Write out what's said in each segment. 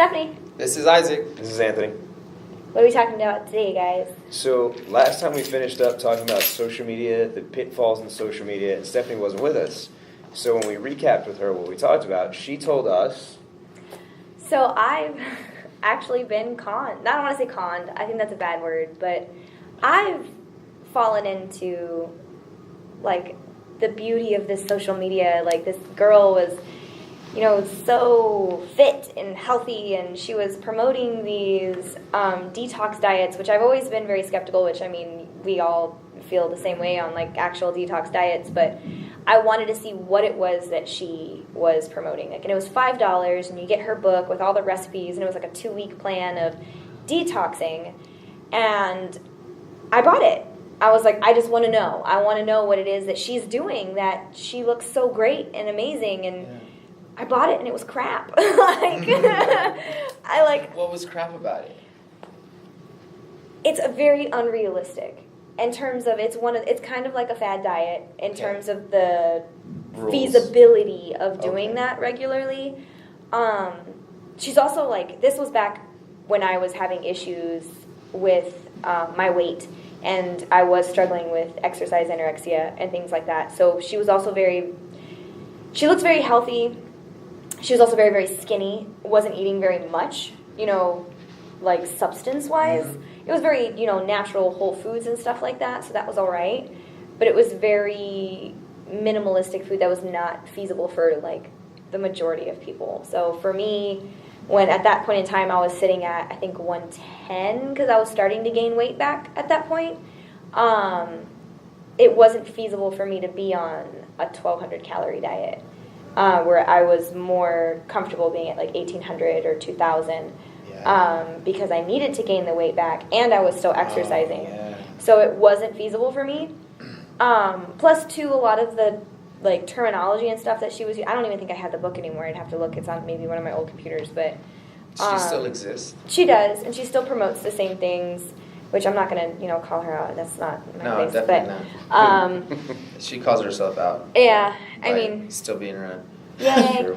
Stephanie. This is Isaac. This is Anthony. What are we talking about today, guys? So last time we finished up talking about social media, the pitfalls in social media, and Stephanie wasn't with us. So when we recapped with her what we talked about, she told us... So I've actually been conned. I don't want to say conned. I think that's a bad word. But I've fallen into, like, the beauty of this social media. Like, this girl was... so fit and healthy, and she was promoting these detox diets, which I've always been very skeptical, which, I mean, we all feel the same way on, like, actual detox diets, but I wanted to see what it was that she was promoting. Like, and it was $5, and you get her book with all the recipes, and it was like a 2-week plan of detoxing, and I bought it. I was like, I just want to know. I want to know what it is that she's doing, that she looks so great and amazing, and... Yeah. I bought it and it was crap. What was crap about it? It's a very unrealistic in terms of it's kind of like a fad diet in terms of the rules. Feasibility of doing that regularly. She's also this was back when I was having issues with my weight, and I was struggling with exercise anorexia and things like that. So she was also she looks very healthy. She was also very, very skinny, wasn't eating very much, substance-wise. Mm-hmm. It was very, natural whole foods and stuff like that, so that was all right. But it was very minimalistic food that was not feasible for, the majority of people. So for me, when at that point in time I was sitting at, I think, 110, because I was starting to gain weight back at that point, it wasn't feasible for me to be on a 1,200-calorie diet. Where I was more comfortable being at 1,800 or 2,000 because I needed to gain the weight back and I was still exercising. So it wasn't feasible for me. Plus, too, a lot of the terminology and stuff that she was using, I don't even think I have the book anymore. I'd have to look. It's on maybe one of my old computers. But she still exists. She does, and she still promotes the same things. Which I'm not going to, call her out. That's not my place. No, definitely not. She calls herself out. Yeah, I mean... Still being around. Yay.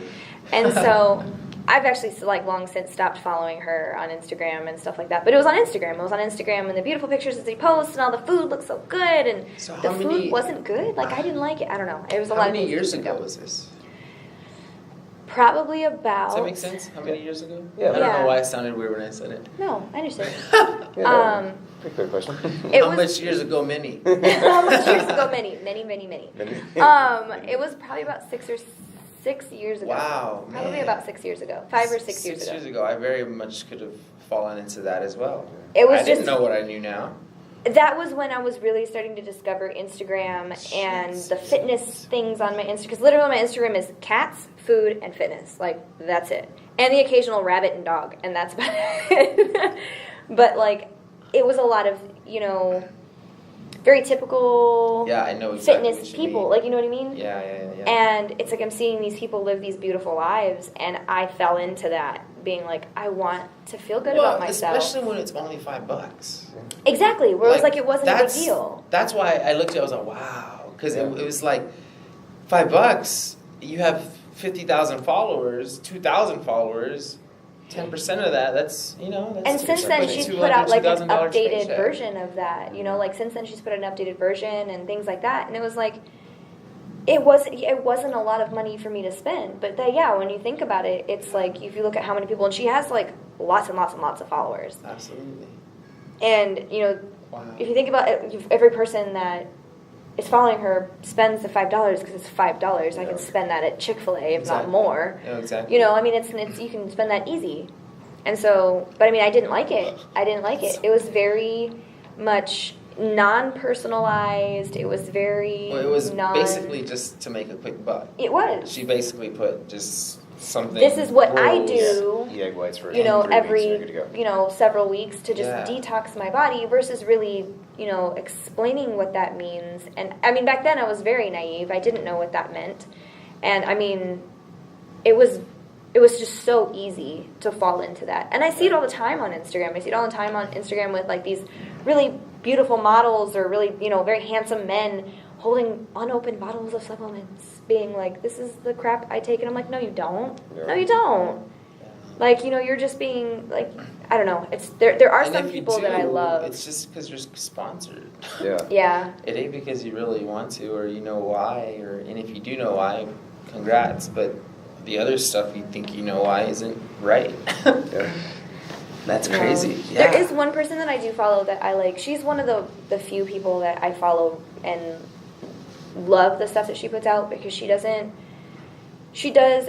And so I've actually, long since stopped following her on Instagram and stuff like that. But it was on Instagram. It was on Instagram, and the beautiful pictures that she posts, and all the food looked so good, and the food wasn't good. I didn't like it. I don't know. It was a lot of things. How many years ago was this? Probably about... Does that make sense? How many years ago? Yeah. I don't know why it sounded weird when I said it. No, I understand. Pretty clear question. How much years ago, many? How much years ago, many. It was probably about 6 years ago. Wow, man. Probably about 6 years ago. 5 or 6 years ago. 6 years ago, I very much could have fallen into that as well. I didn't know what I knew now. That was when I was really starting to discover Instagram and the fitness things on my Instagram. Because literally my Instagram is cats, food, and fitness. That's it. And the occasional rabbit and dog. And that's about it. But, it was a lot of, very typical I know exactly fitness people. You know what I mean? Yeah. And it's I'm seeing these people live these beautiful lives. And I fell into that, being I want to feel good about myself. Especially when it's only $5. Exactly. Where it was it wasn't a big deal. That's why I looked at it, I was like, wow. Because it was $5. You have 50,000 followers, 2,000 followers. 10% of that's and since then she's put out an updated version of that, since then she's put out an updated version and things like that, and it was it wasn't a lot of money for me to spend, but when you think about it, it's if you look at how many people, and she has lots and lots and lots of followers. Absolutely. And if you think about it, every person that is following her spends the $5 because it's $5. I can spend that at Chick-fil-A, if not more. Yeah, exactly. It's you can spend that easy. And so, but I didn't like it. It was very much non-personalized. It was very basically just to make a quick buck. It was. She basically put just something. This is what I do. Eat egg whites for every several weeks to just detox my body versus really explaining what that means. And back then I was very naive. I didn't know what that meant, and it was just so easy to fall into that. And I see it all the time on Instagram. With these really beautiful models or really very handsome men holding unopened bottles of supplements, being this is the crap I take, and I'm no, you don't. No, you don't. Like, you're just being, like, I don't know. It's there are some people that I love. It's just because you're sponsored. Yeah. Yeah. It ain't because you really want to or you know why, and if you do know why, congrats. But the other stuff you think you know why isn't right. Yeah. That's crazy. Yeah. There is one person that I do follow that I like. She's one of the few people that I follow and love the stuff that she puts out because she does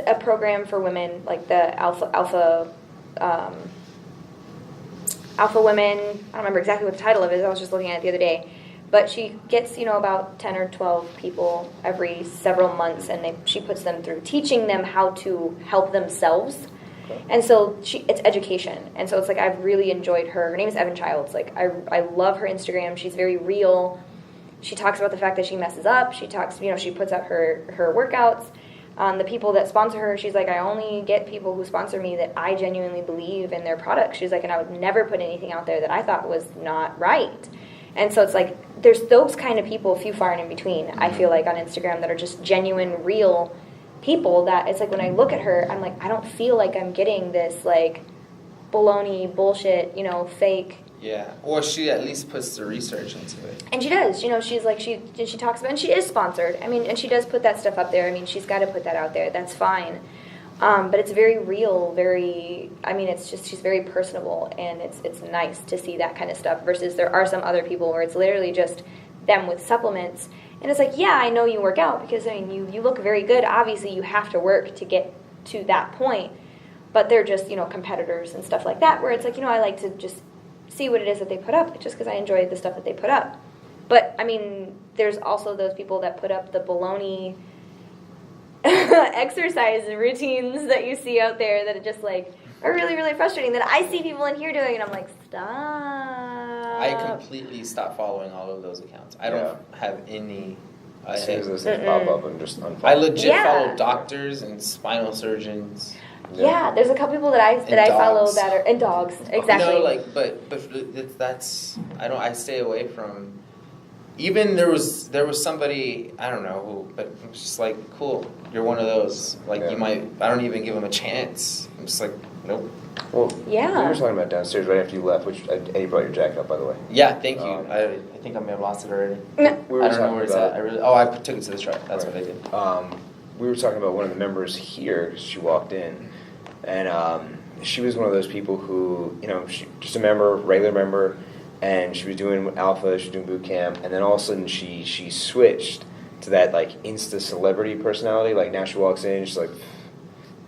a program for women, like the alpha women. I don't remember exactly what the title of it is. I was just looking at it the other day. But she gets, about 10 or 12 people every several months, and she puts them through teaching them how to help themselves. Okay. And so it's education. And so it's like I've really enjoyed her. Her name is Evan Childs. Like I love her Instagram. She's very real. She talks about the fact that she messes up. She talks, she puts out her workouts. The people that sponsor her, she's like, I only get people who sponsor me that I genuinely believe in their product. She's like, and I would never put anything out there that I thought was not right. And so it's like, there's those kind of people few far and in between, I feel like, on Instagram that are just genuine, real people that it's like when I look at her, I'm like, I don't feel like I'm getting this, like, baloney, bullshit, fake. Yeah, or she at least puts the research into it. And she does, she's like, she talks about, and she is sponsored. I mean, and she does put that stuff up there. I mean, she's got to put that out there. That's fine. But it's very real, it's just, she's very personable, and it's nice to see that kind of stuff versus there are some other people where it's literally just them with supplements. And it's like, yeah, I know you work out because, you look very good. Obviously, you have to work to get to that point. But they're just, competitors and stuff like that where it's like, I like to just see what it is that they put up just because I enjoy the stuff that they put up. But, there's also those people that put up the baloney exercise routines that you see out there that are just, like, are really, really frustrating that I see people in here doing, and I'm like, stop. I completely stopped following all of those accounts. I don't have any. As soon as those things pop up, I'm just unfollowing. I legit follow doctors and spinal surgeons. Yeah, there's a couple people that I follow that are, and dogs, exactly. But that's I stay away from. Even there was somebody, I don't know who, but I'm just like, cool, you're one of those. Like you might, I don't even give them a chance. I'm just like, nope. Well, we were talking about downstairs right after you left, which Eddie brought your jacket up, by the way. Yeah, thank you. I think I may have lost it already. We I don't know where it's at. I took it to the truck. That's what I did. We were talking about one of the members here. She walked in, and she was one of those people who, she just a member, regular member. And she was doing alpha, she was doing boot camp, and then all of a sudden she switched to that like Insta celebrity personality. Like now she walks in, she's like,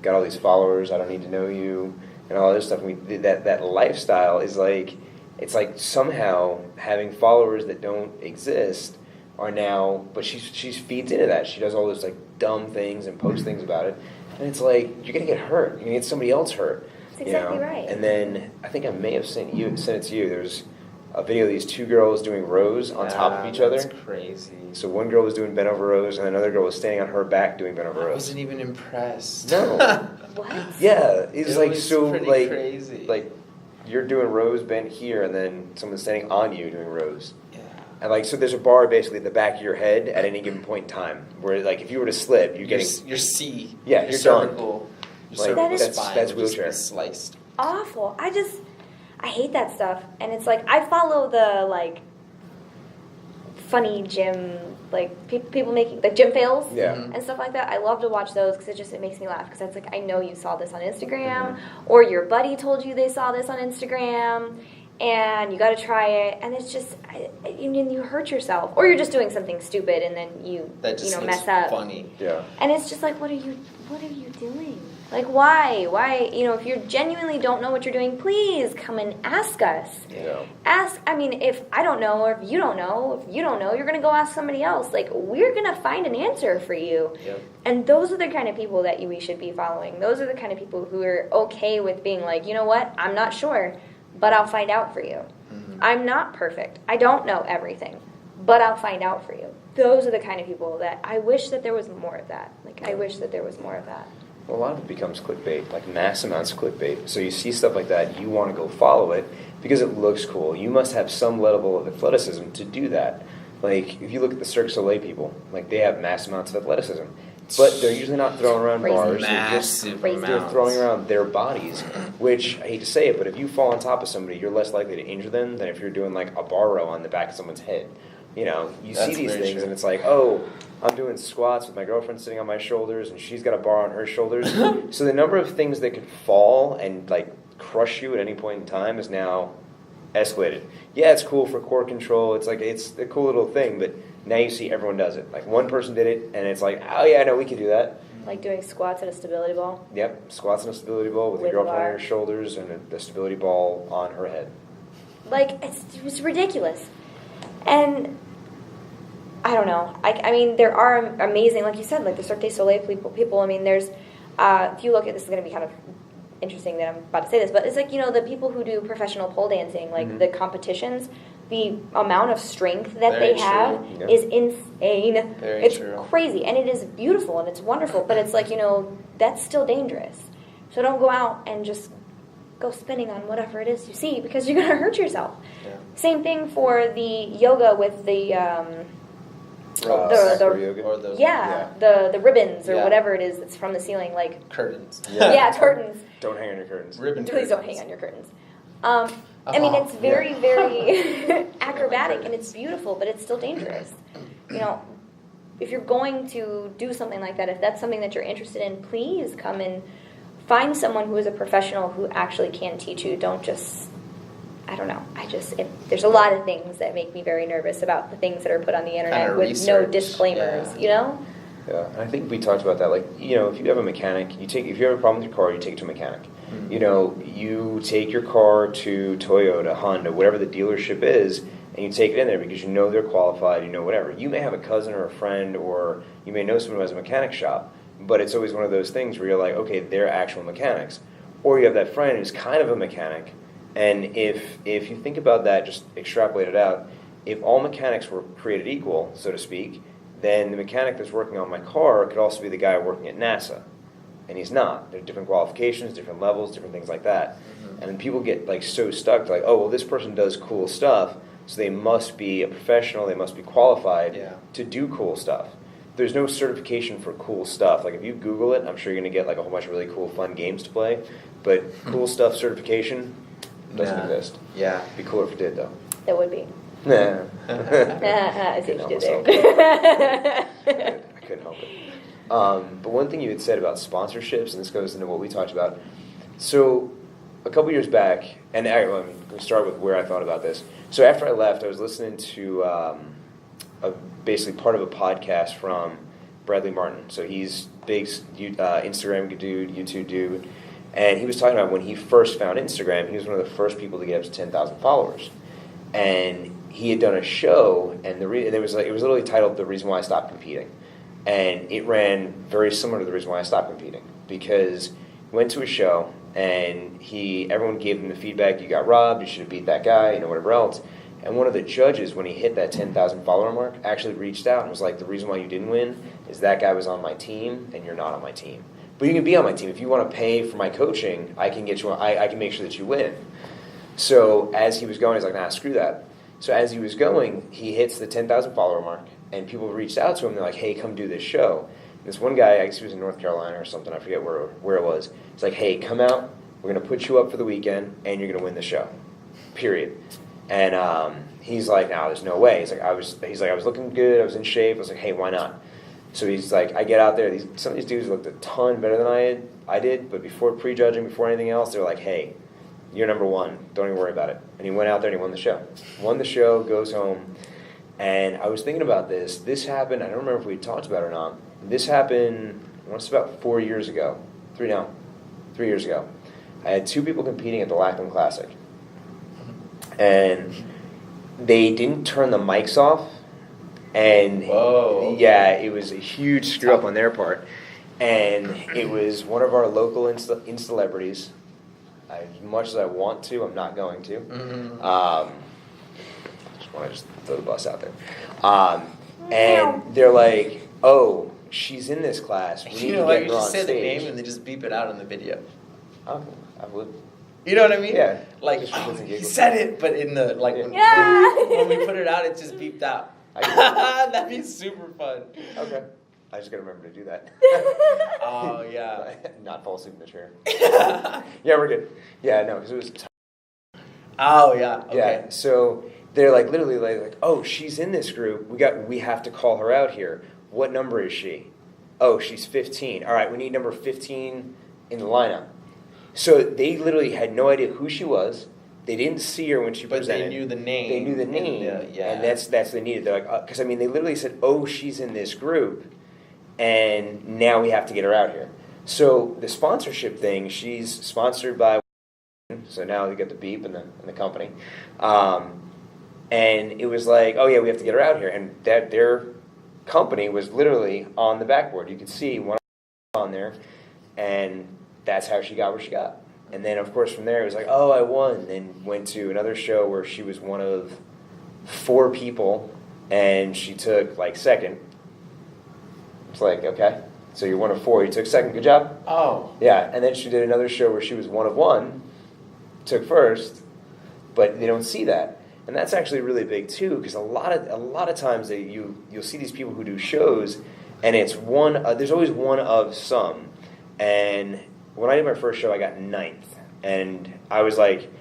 got all these followers, I don't need to know you, and all this stuff. That lifestyle is like, it's like somehow having followers that don't exist are now, but she feeds into that. She does all those like dumb things and posts things about it, and it's like you're gonna get hurt. You're gonna get somebody else hurt. That's exactly right. And then I think I may have sent it to you. There's a video of these two girls doing rows on top of each other. That's crazy. So one girl was doing bent over rows, and another girl was standing on her back doing bent over rows. I wasn't even impressed. No. What? Yeah, it was pretty crazy. Like you're doing rows bent here, and then someone's standing on you doing rows. Yeah. And so there's a bar basically at the back of your head at any given point in time, where like if you were to slip, you're getting your C. Yeah, your you're cervical. Your cervical spine That's wheelchair sliced. Awful. I hate that stuff. And it's like, I follow the, like, funny gym, like, people making, like, gym fails and stuff like that. I love to watch those because it makes me laugh. Because that's like, I know you saw this on Instagram, or your buddy told you they saw this on Instagram, and you got to try it. And it's just, you hurt yourself. Or you're just doing something stupid, and then you mess up. Funny. Yeah. And it's just like, what are you doing? Like, why? If you genuinely don't know what you're doing, please come and ask us. Yeah. If I don't know, or if you don't know, you're going to go ask somebody else. Like, we're going to find an answer for you. Yep. And those are the kind of people that we should be following. Those are the kind of people who are okay with being like, you know what? I'm not sure, but I'll find out for you. Mm-hmm. I'm not perfect. I don't know everything, but I'll find out for you. Those are the kind of people that I wish that there was more of that. I wish that there was more of that. Well, a lot of it becomes clickbait, like mass amounts of clickbait. So you see stuff like that, you want to go follow it because it looks cool. You must have some level of athleticism to do that. Like, if you look at the Cirque du Soleil people, like, they have mass amounts of athleticism. but they're usually not throwing around Crazy. bars. Massive Crazy. They're amounts. throwing around their bodies, which, I hate to say it, but if you fall on top of somebody, you're less likely to injure them than if you're doing like a bar row on the back of someone's head. You know, you see That's these very things true. and it's like, oh, I'm doing squats with my girlfriend sitting on my shoulders and she's got a bar on her shoulders. So the number of things that could fall and like crush you at any point in time is now escalated. Yeah, it's cool for core control. It's a cool little thing, but now you see everyone does it. Like one person did it and it's like, oh yeah, no, we can do that. Like doing squats at a stability ball. Yep, squats on a stability ball with your With a girlfriend on bar. her shoulders and a stability ball on her head. Like, it was ridiculous. And I don't know. I mean, there are amazing, like you said, like the Cirque du Soleil people. I mean, there's, if you look at, this is going to be kind of interesting that I'm about to say this, but it's like, you know, the people who do professional pole dancing, like the competitions, the amount of strength that Very they have true. is insane. Very it's true. crazy. And it is beautiful and it's wonderful, but it's like, you know, that's still dangerous. So don't go out and just go spinning on whatever it is you see because you're going to hurt yourself. Yeah. Same thing for the yoga with the Sacro yoga. Or the the ribbons or Yeah. whatever it is that's from the ceiling, like curtains. yeah, curtains. Don't hang on your curtains. Ribbon Please don't curtains. hang on your curtains. I mean, it's very, very acrobatic and it's beautiful, but it's still dangerous. You know, if you're going to do something like that, if that's something that you're interested in, please come and find someone who is a professional who actually can teach you. Don't just, I don't know. There's a lot of things that make me very nervous about the things that are put on the internet Kinda with no research, disclaimers, yeah. you know? Yeah, and I think we talked about that. Like, you know, if you have a mechanic, if you have a problem with your car, you take it to a mechanic. Mm-hmm. You know, you take your car to Toyota, Honda, whatever the dealership is, and you take it in there because you know they're qualified, you know whatever. You may have a cousin or a friend, or you may know someone who has a mechanic shop, but it's always one of those things where you're like, okay, they're actual mechanics. Or you have that friend who's kind of a mechanic, and if you think about that, just extrapolate it out, if all mechanics were created equal, so to speak, then the mechanic that's working on my car could also be the guy working at NASA. And he's not. There are different qualifications, different levels, different things like that. And then people get like so stuck, like, oh, well, this person does cool stuff, so they must be a professional, they must be qualified to do cool stuff. There's no certification for cool stuff. Like if you Google it, I'm sure you're going to get like a whole bunch of really cool, fun games to play. But cool stuff certification doesn't exist. Yeah. It'd be cooler if it did, though. That would be. Nah. I see what you did I there. couldn't help it. But one thing you had said about sponsorships, and this goes into what we talked about. So a couple years back, and I'm going to start with where I thought about this. So after I left, I was listening to basically part of a podcast from Bradley Martin. So he's big Instagram dude, YouTube dude. And he was talking about when he first found Instagram, he was one of the first people to get up to 10,000 followers. And he had done a show, and it was literally titled "The Reason Why I Stopped Competing," and it ran very similar to the reason why I stopped competing, because he went to a show and everyone gave him the feedback: you got robbed, you should have beat that guy, you know, whatever else. And one of the judges, when he hit that 10,000 follower mark, actually reached out and was like, the reason why you didn't win is that guy was on my team and you're not on my team. But you can be on my team. If you want to pay for my coaching, I can get you. I can make sure that you win. So as he was going, he's like, nah, screw that. So as he was going, he hits the 10,000 follower mark, and people reached out to him. They're like, hey, come do this show. And this one guy, I guess he was in North Carolina or something. I forget where it was. He's like, hey, come out. We're going to put you up for the weekend, and you're going to win the show. Period. And he's like, no, there's no way. He's like, I was looking good. I was in shape. I was like, hey, why not? So he's like, I get out there. Some of these dudes looked a ton better than I did. But before prejudging, before anything else, they're like, hey, you're number one. Don't even worry about it. And he went out there and he won the show. Won the show, goes home. And I was thinking about this. This happened, I don't remember if we talked about it or not. This happened, I want to say about 4 years ago. 3 years ago. I had 2 people competing at the Lackland Classic. And they didn't turn the mics off. And yeah, it was a huge screw up on their part. And it was one of our local Insta-celebrities. As much as I want to, I'm not going to. Just want to throw the bus out there. And they're like, oh, she's in this class. We need You to know get what? her You just on say the stage. name and they just beep it out on the video. Okay, I would. You know what I mean? Yeah. Like, Just because he it giggles. said it, but in the, like, Yeah. when we put it out, it just beeped out. I That'd be super fun. Okay. I just got to remember to do that. Oh, yeah. Not fall asleep in the chair. Yeah, we're good. Yeah, no, because it was... Oh, yeah. Okay. Yeah, so they're like literally like, oh, she's in this group. We have to call her out here. What number is she? Oh, she's 15. All right, we need number 15 in the lineup. So they literally had no idea who she was. They didn't see her when she presented. But they knew the name. They knew the name, yeah. and that's what they needed. They're like, because I mean, they literally said, "Oh, she's in this group, and now we have to get her out here." So the sponsorship thing, she's sponsored by, so now they get the beep in the company, and it was like, "Oh yeah, we have to get her out here," and that their company was literally on the backboard. You could see one on there, and that's how she got where she got. And then, of course, from there, it was like, oh, I won. Then went to another show where she was one of 4 people, and she took, like, second. It's like, okay, so you're one of 4. You took second. Good job. Oh. Yeah, and then she did another show where she was one of 1, took first, but they don't see that. And that's actually really big, too, because a lot of times you'll see these people who do shows, and it's one. There's always one of some. And when I did my first show, I got 9th, and I was like,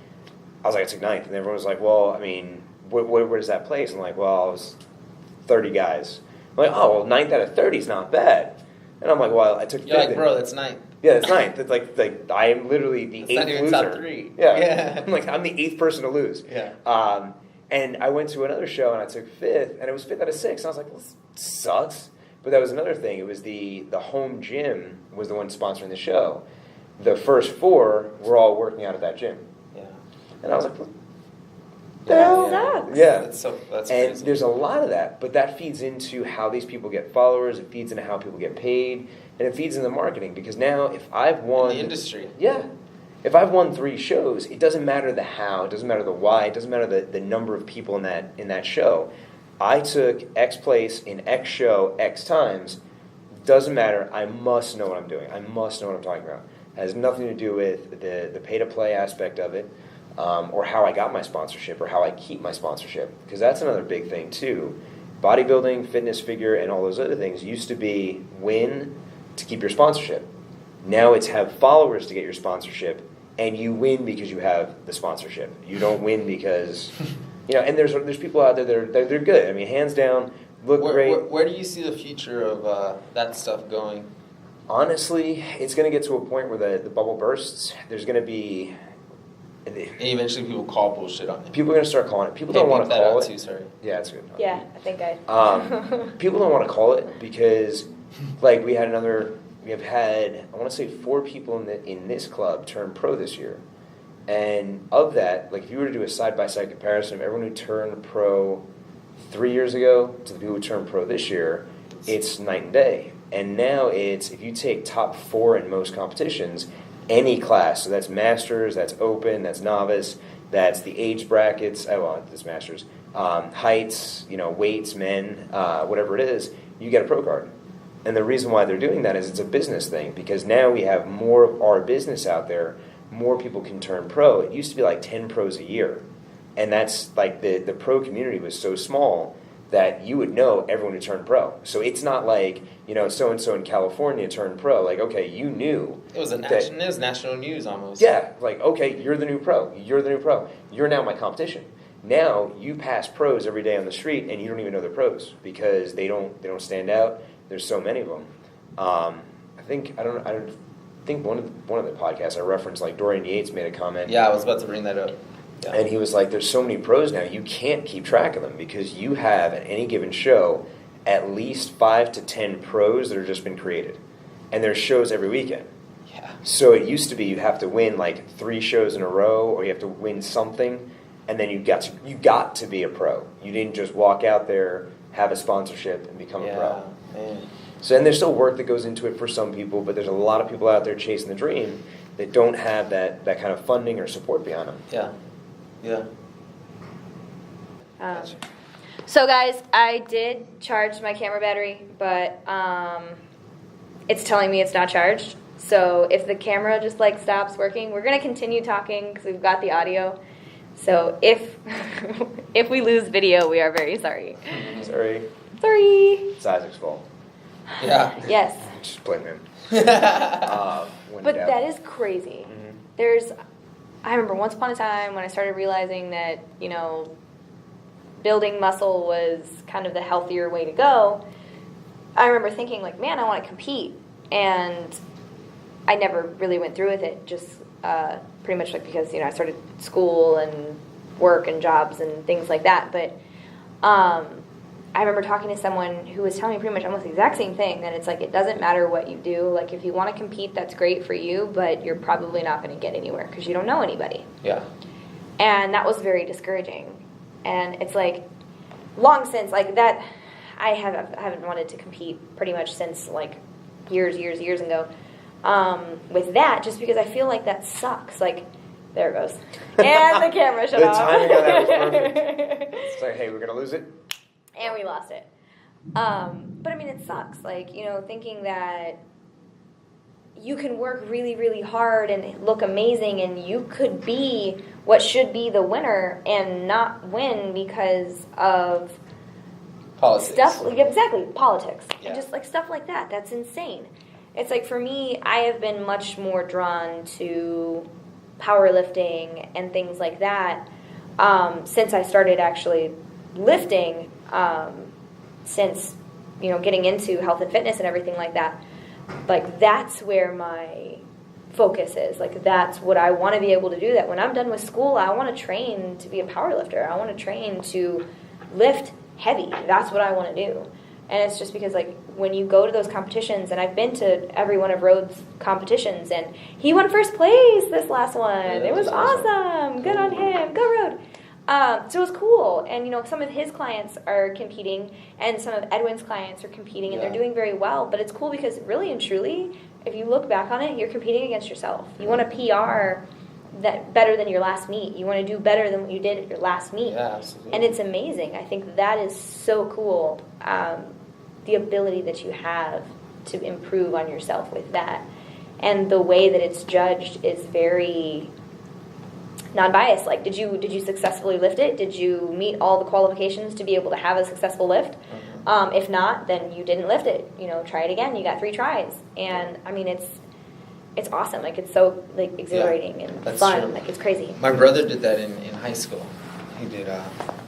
I took 9th, and everyone was like, well, I mean, where does that place? I'm like, well, I was 30 guys. I'm like, oh, well, 9th out of 30 is not bad. And I'm like, well, I took 5th. You're like, bro, that's 9th. Yeah, that's 9th. It's like I am literally the 8th not even loser. top 3. Yeah. I'm like, I'm the 8th person to lose. Yeah. And I went to another show, and I took 5th, and it was 5th out of 6. And I was like, well, this sucks. But that was another thing. It was the home gym was the one sponsoring the show. The first 4 were all working out at that gym. Yeah. And I was like, what the That hell? sucks. Yeah. That's And crazy. there's a lot of that, but that feeds into how these people get followers, it feeds into how people get paid, and it feeds into marketing. Because now if I've won... In the industry. Yeah. If I've won 3 shows, it doesn't matter the how, it doesn't matter the why, it doesn't matter the number of people in that show. I took X place in X show X times. Doesn't matter. I must know what I'm doing. I must know what I'm talking about. It has nothing to do with the pay-to-play aspect of it, or how I got my sponsorship, or how I keep my sponsorship. Because that's another big thing, too. Bodybuilding, fitness figure, and all those other things used to be win to keep your sponsorship. Now it's have followers to get your sponsorship, and you win because you have the sponsorship. You don't win because... and there's people out there they're good. I mean, hands down, look great. Where do you see the future of that stuff going? Honestly, it's going to get to a point where the bubble bursts. There's going to be... And eventually people call bullshit on it. People are going to start calling it. People don't want to call it. Too, sorry. Yeah, it's good. Yeah, I think People don't want to call it because, like, we have had, I want to say 4 people in this club turn pro this year. And of that, like, if you were to do a side-by-side comparison of everyone who turned pro 3 years ago to the people who turned pro this year, it's night and day. And now it's, if you take top 4 in most competitions, any class, so that's masters, that's open, that's novice, that's the age brackets, that's masters, heights, weights, men, whatever it is, you get a pro card. And the reason why they're doing that is it's a business thing, because now we have more of our business out there, more people can turn pro. It used to be like 10 pros a year. And that's like the pro community was so small that you would know everyone who turned pro. So it's not like, so-and-so in California turned pro. Like, okay, you knew. It was national news almost. Yeah, like, okay, you're the new pro. You're the new pro. You're now my competition. Now you pass pros every day on the street and you don't even know they're pros because they don't stand out. There's so many of them. I think one of the podcasts I referenced, like Dorian Yates made a comment. Yeah, I was about to bring that up. Yeah. And he was like, there's so many pros now, you can't keep track of them because you have, at any given show, at least 5 to 10 pros that have just been created. And there's shows every weekend. Yeah. So it used to be you have to win like 3 shows in a row, or you have to win something, and then you got to be a pro. You didn't just walk out there, have a sponsorship, and become a pro. Man. So, and there's still work that goes into it for some people, but there's a lot of people out there chasing the dream that don't have that kind of funding or support behind them. Yeah. Yeah. So guys, I did charge my camera battery, but it's telling me it's not charged. So if the camera just like stops working, we're gonna continue talking because we've got the audio. So if if we lose video, we are very sorry. Sorry. Sorry. It's Isaac's fault. Yeah. Yes. Just blame him. But that is crazy. I remember once upon a time when I started realizing that, building muscle was kind of the healthier way to go. I remember thinking, like, man, I want to compete. And I never really went through with it, just pretty much like because, I started school and work and jobs and things like that. But I remember talking to someone who was telling me pretty much almost the exact same thing, that it's like it doesn't matter what you do. Like, if you want to compete, that's great for you, but you're probably not going to get anywhere because you don't know anybody. Yeah. And that was very discouraging. And it's like, long since, like, that, I haven't wanted to compete pretty much since, like, years ago. With that, just because I feel like that sucks. Like, there it goes. And the camera shut off. The timing on that was perfect. It's like, hey, we're going to lose it. And we lost it. But, I mean, it sucks. Like, thinking that you can work really, really hard and look amazing, and you could be what should be the winner and not win because of Politics. stuff. Like, exactly, politics. Yeah. And just, like, stuff like that. That's insane. It's like, for me, I have been much more drawn to powerlifting and things like that since I started actually lifting, since, getting into health and fitness and everything like that. Like, that's where my focus is. Like, that's what I want to be able to do. That when I'm done with school, I want to train to be a power lifter. I want to train to lift heavy. That's what I want to do. And it's just because, like, when you go to those competitions, and I've been to every one of Rhodes' competitions, and he won first place this last one. Yeah, it was awesome. Good on him. Go Rhode. So it was cool. And, some of his clients are competing, and some of Edwin's clients are competing, and they're doing very well. But it's cool because, really and truly, if you look back on it, you're competing against yourself. You want a PR that better than your last meet. You want to do better than what you did at your last meet. Yeah, absolutely. And it's amazing. I think that is so cool. The ability that you have to improve on yourself with that. And the way that it's judged is very non-biased. Like, did you successfully lift it? Did you meet all the qualifications to be able to have a successful lift? Mm-hmm. If not, then you didn't lift it. Try it again. You got 3 tries. And, I mean, it's awesome. Like, it's so, like, exhilarating and fun. True. Like, it's crazy. My brother did that in high school. He did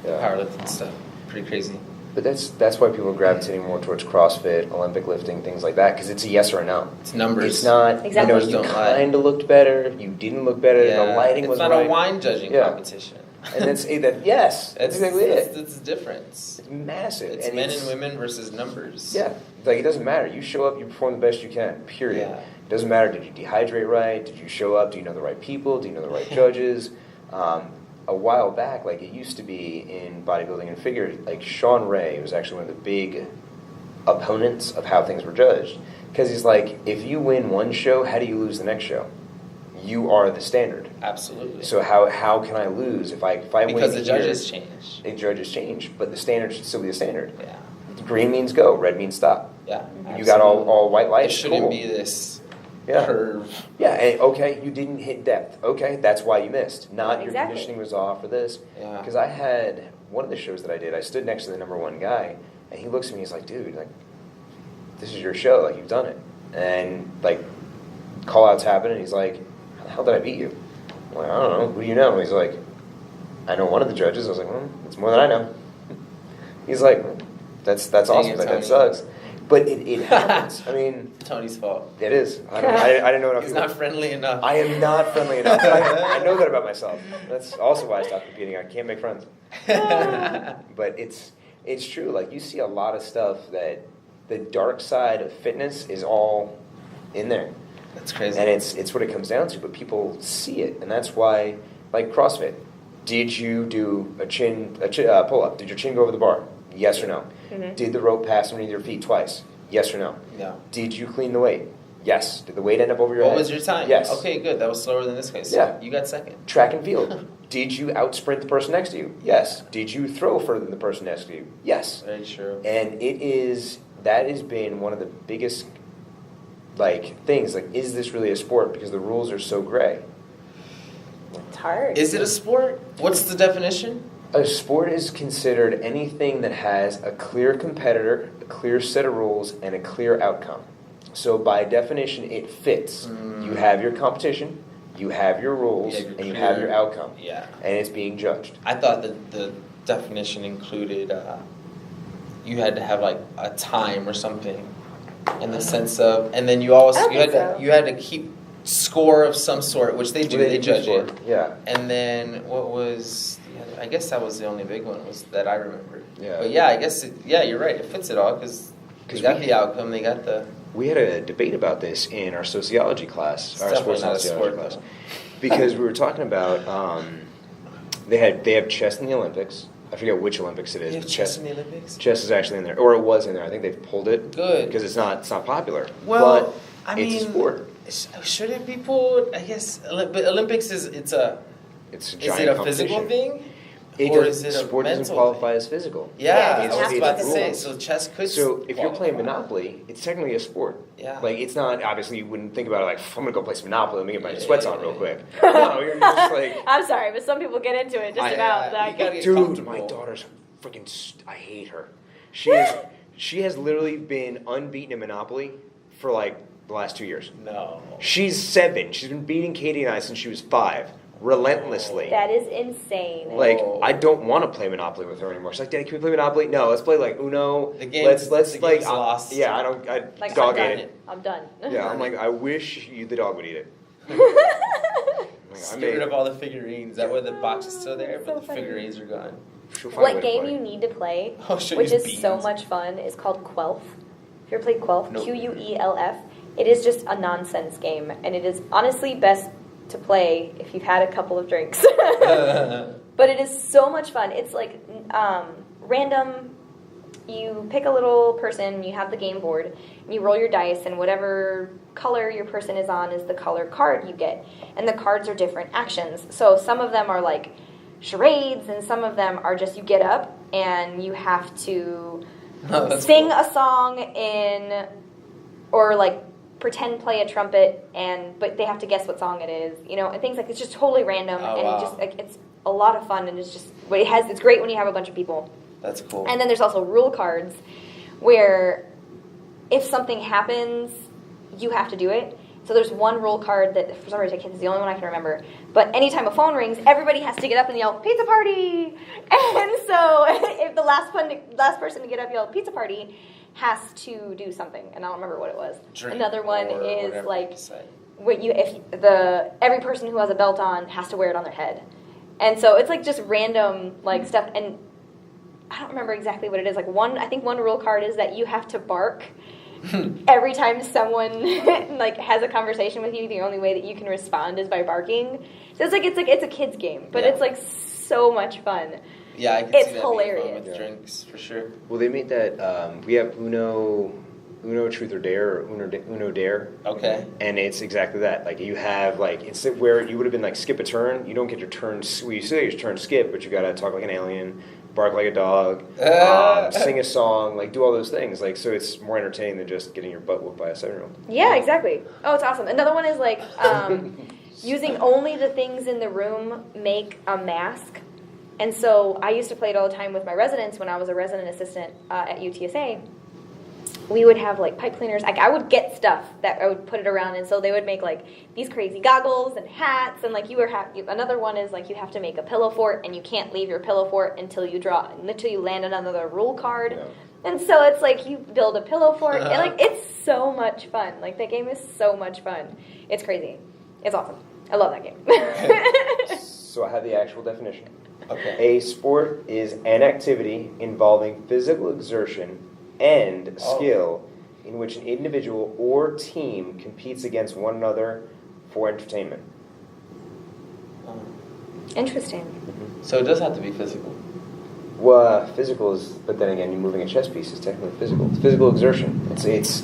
powerlifting stuff. Pretty crazy. But that's why people are gravitating more towards CrossFit, Olympic lifting, things like that, because it's a yes or a no. It's numbers. It's not, exactly. You kind of looked better, you didn't look better, the lighting was right. It's not a wine judging competition. And that's exactly it. It's the difference. It's massive. It's men and women versus numbers. Yeah. Like, it doesn't matter. You show up, you perform the best you can, period. Yeah. It doesn't matter, did you dehydrate right? Did you show up? Do you know the right people? Do you know the right judges? A while back, like, it used to be in bodybuilding and figure, like, Sean Ray was actually one of the big opponents of how things were judged. Because he's like, if you win one show, how do you lose the next show? You are the standard. Absolutely. So how can I lose if I win? Because the judges change. The judges change, but the standard should still be the standard. Yeah. Green means go, red means stop. Yeah. You got all white lights. It shouldn't be this curve. Yeah, and okay, you didn't hit depth. Okay, that's why you missed. Not your conditioning was off or this. Yeah. Because I had one of the shows that I did, I stood next to the number 1 guy, and he looks at me, he's like, dude, like, this is your show, like, you've done it. And, like, call-outs happen, and he's like, how the hell did I beat you? I'm like, I don't know, who do you know? And he's like, I know one of the judges. I was like, well, it's more than I know. He's like, that's awesome, like, that sucks. But it happens. I mean, Tony's fault. It is. I didn't know enough. He's not friendly enough. I am not friendly enough. I know that about myself. That's also why I stopped competing. I can't make friends. But it's true. Like, you see a lot of stuff that the dark side of fitness is all in there. That's crazy. And it's what it comes down to. But people see it, and that's why, like CrossFit. Did you do a pull up? Did your chin go over the bar? Yes or no? Mm-hmm. Did the rope pass underneath your feet twice? Yes or no? Yeah. Did you clean the weight? Yes. Did the weight end up over your head? What was your time? Yes. Okay, good. That was slower than this case. Yeah. You got second. Track and field. Did you out-sprint the person next to you? Yes. Did you throw further than the person next to you? Yes. Very true. And that has been one of the biggest, like, things. Like, is this really a sport? Because the rules are so gray. It's hard. Is it a sport? What's the definition? A sport is considered anything that has a clear competitor, a clear set of rules, and a clear outcome. So by definition, it fits. You have your competition, you have your rules, and you have your outcome. Yeah. And it's being judged. I thought that the definition included you had to have like a time or something, in the sense of, and then you also you had to keep score of some sort, which they do. They judge it. Yeah. And then what was the other? I guess that was the only big one was that I remember. Yeah. But yeah, I guess you're right. It fits it all because they got the outcome. They got the. We had a debate about this in our sociology class, our sports sociology class, because we were talking about they have chess in the Olympics. I forget which Olympics it is. You have chess in the Olympics? Chess is actually in there, or it was in there. I think they've pulled it. Good. Because it's not popular. Well, but I mean, it's a sport. Should it be pulled? I guess, but Olympics it's a giant physical thing? Or is it a sport mental doesn't qualify thing? as physical. Yeah, it's I was about to rules. say, so chess could So if you're playing qualify. Monopoly, it's technically a sport. Yeah. Like, it's not, obviously, you wouldn't think about it like, I'm going to go play some Monopoly, let me get my sweats on real quick. No, you're just like... I'm sorry, but some people get into it just about. you Like, gotta get Dude, comfortable. my daughter's freaking... I hate her. She has literally been unbeaten in Monopoly for, like, the last 2 years. No. She's 7. She's been beating Katie and I since she was 5. Relentlessly. that is insane. Like, Whoa. I don't want to play Monopoly with her anymore. She's like, Daddy, can we play Monopoly? No, let's play like Uno. The game- let's the like game's lost. Yeah, I Like, dog I'm ate done. it. I'm done. Yeah, I'm like, I wish the dog would eat it. Like, Just get rid of all the figurines. That way the box is still there, So but the funny. figurines are gone. She'll find a way What to game play. you need to play, I'll show which you is so beans. much fun, is called Quelf. Have you ever played Quelf? Nope. Quelf. It is just a nonsense game, and it is honestly best to play if you've had a couple of drinks. But it is so much fun. It's like random. You pick a little person, you have the game board, and you roll your dice, and whatever color your person is on is the color card you get. And the cards are different actions. So some of them are like charades, and some of them are just you get up and you have to sing a song in, or like pretend play a trumpet, but they have to guess what song it is, and things like it's just totally random, Oh, and wow. just like it's a lot of fun, and it's great when you have a bunch of people. That's cool. And then there's also rule cards, where if something happens, you have to do it. So there's one rule card that, for some reason, it's the only one I can remember. But anytime a phone rings, everybody has to get up and yell, "Pizza party!" And so if the last person to get up yell, "Pizza party," has to do something. And I don't remember what it was. Drink Another one or is whatever like, you decide. every person who has a belt on has to wear it on their head. And so it's like just random like stuff. And I don't remember exactly what it is. Like I think one rule card is that you have to bark every time someone like has a conversation with you. The only way that you can respond is by barking. So it's a kid's game, but Yeah. it's like so much fun. Yeah, I can It's see that being hilarious. fun with drinks for sure. Well, they made that. We have Uno Truth or Dare, or Uno Dare. Okay. And it's exactly that. Like you have like instead where you would have been like skip a turn, you don't get your turn. Well, you say your turn skip, but you gotta talk like an alien, bark like a dog, sing a song, like do all those things. Like so, it's more entertaining than just getting your butt whooped by a 7-year-old. Yeah, exactly. Oh, it's awesome. Another one is like using only the things in the room make a mask. And so I used to play it all the time with my residents when I was a resident assistant at UTSA. We would have like pipe cleaners. I would get stuff that I would put it around, and so they would make like these crazy goggles and hats. And like another one is like you have to make a pillow fort, and you can't leave your pillow fort until you land another rule card. Yeah. And so it's like you build a pillow fort, and like it's so much fun. Like that game is so much fun. It's crazy. It's awesome. I love that game. So I have the actual definition. Okay. A sport is an activity involving physical exertion and skill in which an individual or team competes against one another for entertainment. Interesting. So it does have to be physical. Well, physical is, but then again, you're moving a chess piece is technically physical. It's physical exertion.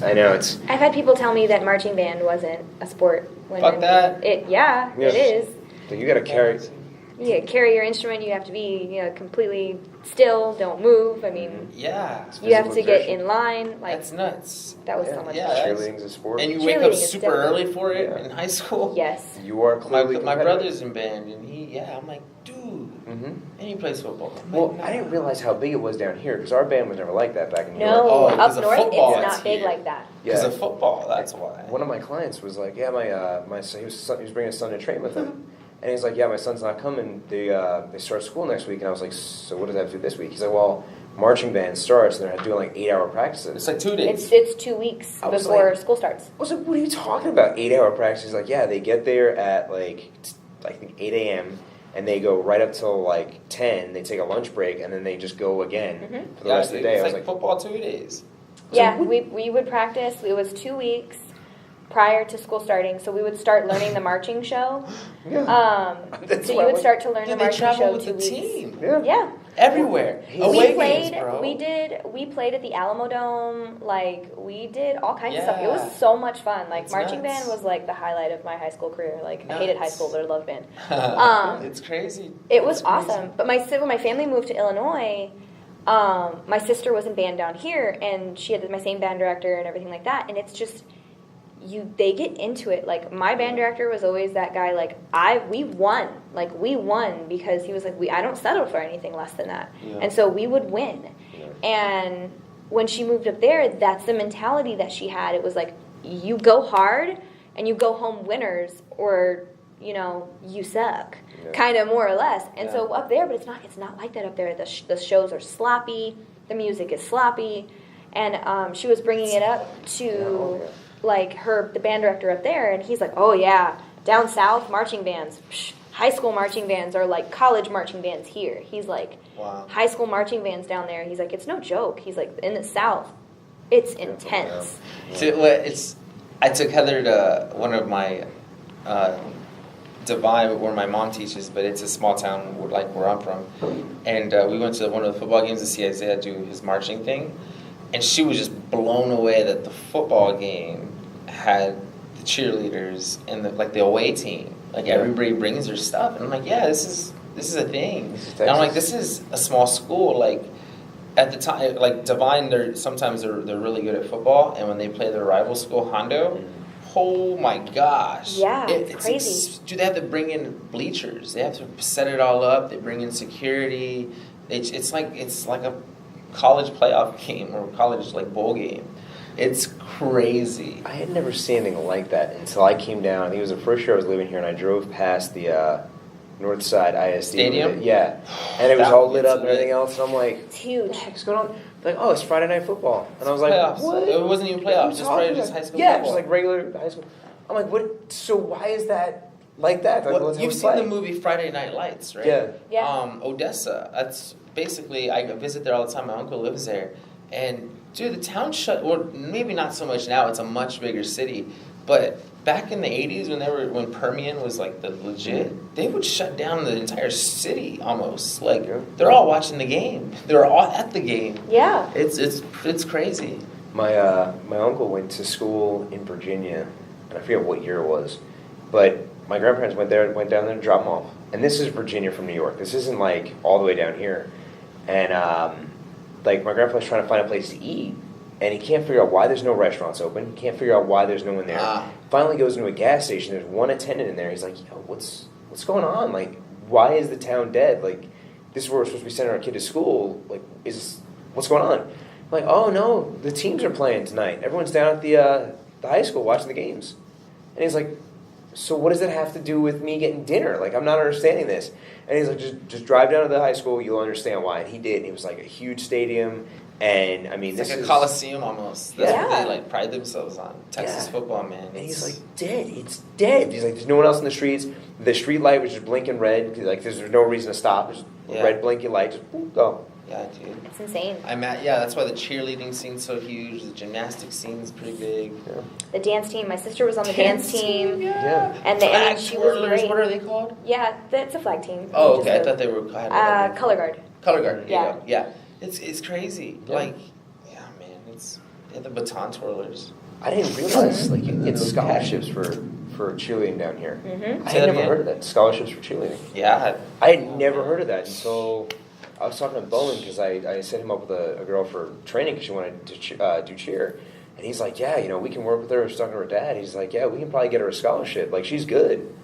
I know it's. I've had people tell me that marching band wasn't a sport. Fuck that. It Yes. is. So you got to carry. You carry your instrument. You have to be, completely still. Don't move. I mean, Yeah. you have Physical to get exertion. in line. Like That's nuts. that was so much Yeah, fun. that's- Cheerleading's a sport. And you wake up Cheerleading is super definitely- early for it Yeah. in high school. Yes. You are My clearly my competitive. brother's in band, and I'm like, dude, And he plays football. Well, I didn't realize how big it was down here because our band was never like that back in New York. No, up because of north football, it's not it's big here. like that. Because of football, that's why. One of my clients was like, "Yeah, my son, he was bringing his son to train with him." And he's like, "Yeah, my son's not coming. They start school next week." And I was like, "So what does that have to do this week?" He's like, "Well, marching band starts and they're doing like 8-hour practices." It's like 2 days. It's 2 weeks I was before like- school starts. I was like, "What are you talking about? 8-hour practices?" He's like, "Yeah, they get there at like I think 8 a.m. and they go right up till like 10. They take a lunch break and then they just go again for the rest of the day." It's I was like like, football 2 days. Yeah, we would practice. It was 2 weeks prior to school starting, so we would start learning the marching show. "Yeah." That's So what you I would was- start to learn Yeah, the they marching travel show with 2 the weeks. team. Yeah. Everywhere. We Away played. games, bro. We played at the Alamo Dome. Like we did all kinds of stuff. It Yeah. was so much fun. Like It's marching nuts. band was like the highlight of my high school career. Like I hated high Nuts. school, but I loved band. It's crazy. It was It's crazy. awesome. But when my family moved to Illinois, my sister was in band down here, and she had my same band director and everything like that. And it's just they get into it. Like my band director was always that guy. Like we won because he was like I don't settle for anything less than that. Yeah. And so we would win. Yeah. And when she moved up there, that's the mentality that she had. It was like you go hard and you go home winners, or you suck, kind of more or less. And so up there, but it's not like that up there. The shows are sloppy, the music is sloppy, and she was bringing it up to like the band director up there, and he's like, "Oh yeah, down south marching bands, high school marching bands are like college marching bands here." He's like, Wow. high school marching bands down there. He's like, it's no joke. He's like, in the South, it's intense. I took Heather to one of my Divine, where my mom teaches, but it's a small town like where I'm from. And we went to one of the football games to see Isaiah do his marching thing. And she was just blown away that the football game had the cheerleaders and the away team. Like everybody brings their stuff. And I'm like, yeah, this is a thing. And I'm like, this is a small school. Like at the time, like Divine, sometimes they're really good at football. And when they play their rival school, Hondo, oh my gosh. Yeah, it's crazy. Dude, they have to bring in bleachers. They have to set it all up. They bring in security. It's like a college playoff game or college bowl game. It's crazy. I had never seen anything like that until I came down. I think it was the first year I was living here, and I drove past the North Side ISD Stadium? Yeah, and it was all lit up and everything else. And I'm like, It's huge. "What the heck's going on?" Like, "Oh, it's Friday Night Football," and I was like, Playoffs. "What?" It wasn't even What are you playoffs. Just talking probably just about? high school Yeah, football. just like regular high school. I'm like, "What?" So why is that like that? Like, Well, let's you've have a seen play. the movie Friday Night Lights, right? Yeah. Yeah. Odessa. That's basically, I visit there all the time. My uncle lives there. And, dude, the town or maybe not so much now. It's a much bigger city. But back in the 80s when Permian was like the legit, they would shut down the entire city almost. Like, they're all watching the game. They're all at the game. Yeah. It's crazy. My uncle went to school in Virginia, and I forget what year it was, but my grandparents went down there to drop him off. And this is Virginia from New York. This isn't like all the way down here. And my grandpa's trying to find a place to eat, and he can't figure out why there's no restaurants open. He can't figure out why there's no one there. Finally goes into a gas station. There's one attendant in there. He's like, "Yo, what's going on? Like, why is the town dead? Like, this is where we're supposed to be sending our kid to school. Like, what's going on?" I'm like, "Oh no, the teams are playing tonight. Everyone's down at the high school watching the games." And he's like, "So what does that have to do with me getting dinner? Like, I'm not understanding this." And he's like, just drive down to the high school, you'll understand why. And he did. And it was like a huge stadium, and I mean, It's this like a is Coliseum almost. That's Yeah. what they pride themselves on. Texas football, man. And he's like, dead. It's dead. He's like, there's no one else in the streets. The street light was just blinking red. Like, there's no reason to stop. There's a red blinking light. Just boop, go. Yeah, dude. It's insane. That's why the cheerleading scene's so huge. The gymnastics scene's pretty big. Yeah. The dance team. My sister was on the dance team. Yeah. And Flag she was twirlers, great. what are they called? Yeah, it's a flag team. Oh, Just okay. I a- thought they were color guard. Color guard. Yeah. Yeah. It's crazy. Yeah. Like, yeah, man. The baton twirlers. I didn't realize like you can get scholarships for cheerleading down here. Mm-hmm. I Say had that never again? heard of that. Scholarships for cheerleading. Yeah. I had never heard of that until I was talking to Bowen because I set him up with a girl for training because she wanted to do cheer. And he's like, "Yeah, we can work with her." I was talking to her dad. He's like, "Yeah, we can probably get her a scholarship. Like, she's good."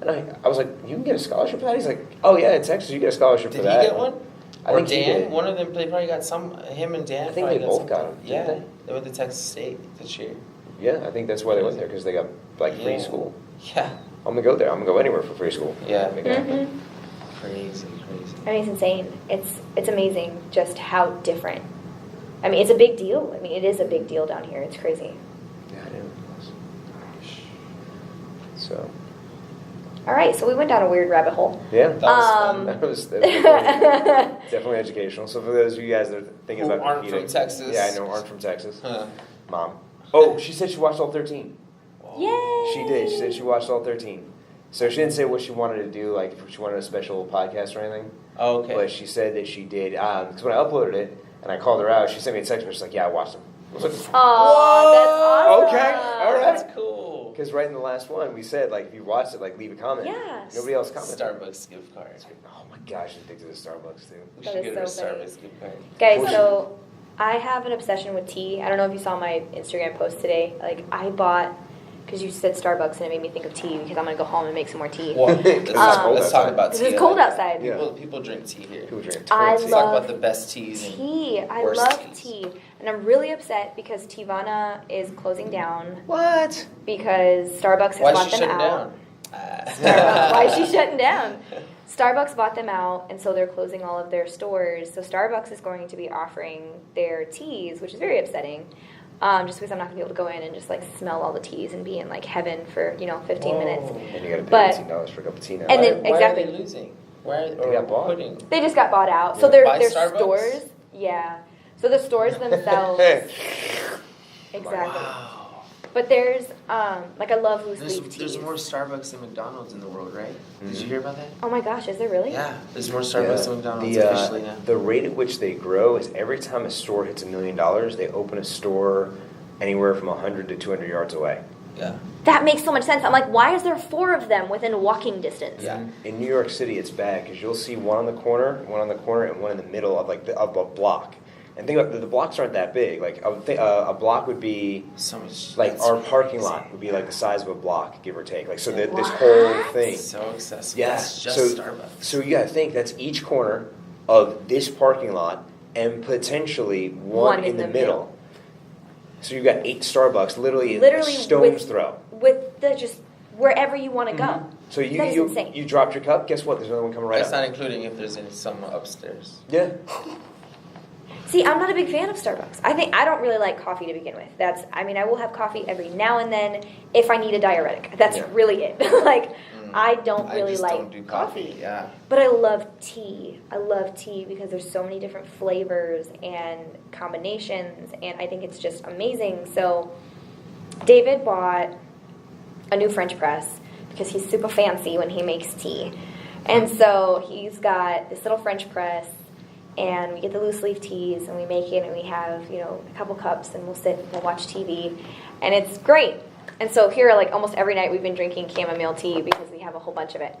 And I was like, you can get a scholarship for that? He's like, oh yeah, in Texas you get a scholarship for that. Did he get one? I or think Dan? he did. One of them, they probably got some, him and Dan I think they both got them, Yeah, didn't they went to Texas State this year. Yeah, I think that's why they went there, because they got free school. Yeah. I'm gonna go there. I'm gonna go anywhere for free school. Yeah. Make it happen. Crazy. I mean, it's insane. It's amazing just how different. I mean, it's a big deal. I mean, it is a big deal down here. It's crazy. Yeah, I know. So. All right, so we went down a weird rabbit hole. Yeah, That was fun. that was definitely educational. So for those of you guys that are thinking Who about aren't competing, from Texas. yeah, I know aren't from Texas. Huh. Mom. Oh, she said she watched all 13. Yay! She did. She said she watched all 13. So she didn't say what she wanted to do, like if she wanted a special podcast or anything. Oh, okay. But she said that she did. Because when I uploaded it and I called her out, she sent me a text message like, "Yeah, I watched them." I was like, Oh, that's awesome. Okay, all right. That's cool. Because right in the last one, we said, like, if you watched it, like, leave a comment. Yes. Nobody else commented. Starbucks gift card. Oh my gosh, I'm addicted to Starbucks, too. We That should is get her a so funny. Starbucks gift card. Guys, so I have an obsession with tea. I don't know if you saw my Instagram post today. Like, I bought, because you said Starbucks and it made me think of tea because I'm going to go home and make some more tea. Well, It's cold let's talk outside. about Because tea. it's cold outside. Yeah. People drink tea here. People drink I tea. Let's love talk about the best teas. And Tea. I worst love teas. tea. And I'm really upset because Tivana is closing down What? because Starbucks has Why bought is she them shutting out. down? Starbucks. Why is she shutting down? Starbucks bought them out, and so they're closing all of their stores. So Starbucks is going to be offering their teas, which is very upsetting. Just because I'm not going to be able to go in and just like smell all the teas and be in like heaven for 15 minutes. And you gotta pay But- $18 for a cup of tea now. And then- Why exactly. are they losing? Why are They got bought. putting? They just got bought out. So Yeah. their By Starbucks? stores, yeah. So the stores themselves, exactly. Wow. But there's like I love loose leaf teas. There's more Starbucks than McDonald's in the world, right? Did you Mhm. hear about that? Oh my gosh, is there really? Yeah, there's more Starbucks than McDonald's officially now. The rate at which they grow is every time a store hits $1 million, they open a store anywhere from 100 to 200 yards away. Yeah. That makes so much sense. I'm like, why is there 4 of them within walking distance? Yeah. In New York City, it's bad because you'll see one on the corner, and one in the middle of of a block. And think about the blocks aren't that big. Like a block would be So much. like that's our parking crazy. lot would be like the size of a block, give or take. Like so, this What? whole thing. So accessible. Yeah. It's just so, Starbucks. So you gotta think that's each corner of this parking lot and potentially one in the middle. So you got 8 Starbucks, literally a stone's throw. With the just wherever you want to go. Mm-hmm. So That is insane. you dropped your cup. Guess what? There's another one coming right That's up. not including if there's some upstairs. Yeah. See, I'm not a big fan of Starbucks. I don't really like coffee to begin with. I will have coffee every now and then if I need a diuretic. That's Yeah. really it. Like, I don't really just like don't do coffee. Yeah. But I love tea. I love tea because there's so many different flavors and combinations, and I think it's just amazing. So, David bought a new French press because he's super fancy when he makes tea. And so he's got this little French press, and we get the loose leaf teas, and we make it, and we have, a couple cups, and we'll sit and we'll watch TV, and it's great. And so here, like, almost every night we've been drinking chamomile tea because we have a whole bunch of it.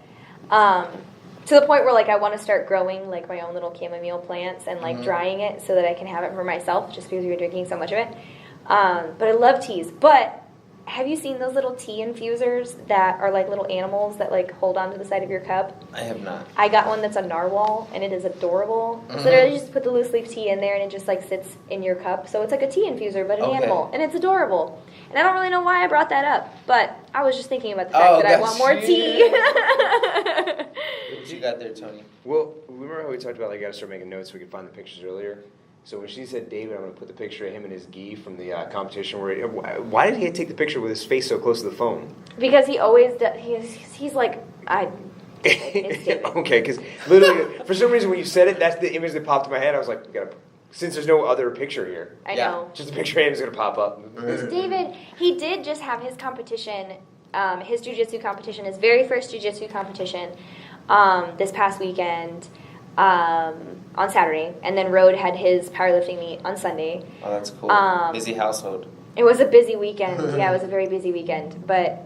To the point where, like, I want to start growing, like, my own little chamomile plants and, like, drying it so that I can have it for myself just because we've been drinking so much of it. But I love teas. But have you seen those little tea infusers that are, like, little animals that, like, hold onto the side of your cup? I have not. I got one that's a narwhal, and it is adorable. So literally just put the loose leaf tea in there, and it just, like, sits in your cup. So it's like a tea infuser, but an Okay. animal. And it's adorable. And I don't really know why I brought that up, but I was just thinking about the fact that I want more tea. What you got there, Tony? Well, remember how we talked about, like, I gotta start making notes so we could find the pictures earlier? So when she said David, I'm going to put the picture of him and his gi from the competition. Why did he take the picture with his face so close to the phone? Because he always does. He's like, it's David. Okay, because literally, for some reason when you said it, that's the image that popped in my head. I was like, since there's no other picture here, I Yeah. know. just a picture of him is going to pop up. It's David, he did just have his competition, his jiu-jitsu competition, his very first jiu-jitsu competition this past weekend on Saturday. And then Rode had his powerlifting meet on Sunday. Oh, that's cool. Busy household. It was a busy weekend. Yeah, it was a very busy weekend. But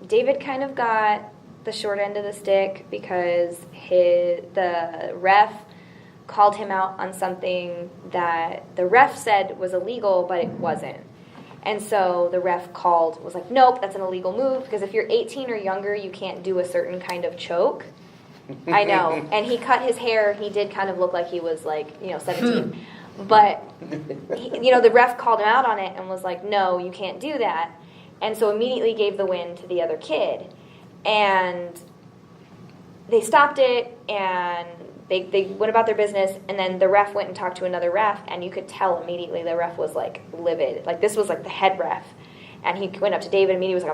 David kind of got the short end of the stick because the ref called him out on something that the ref said was illegal, but it wasn't. And so the ref was like, nope, that's an illegal move, because if you're 18 or younger, you can't do a certain kind of choke. I know. And he cut his hair. He did kind of look like he was like, 17. But, the ref called him out on it and was like, no, you can't do that. And so immediately gave the win to the other kid. And they stopped it, and they went about their business, and then the ref went and talked to another ref, and you could tell immediately the ref was, like, livid. Like, this was, like, the head ref. And he went up to David and immediately was like,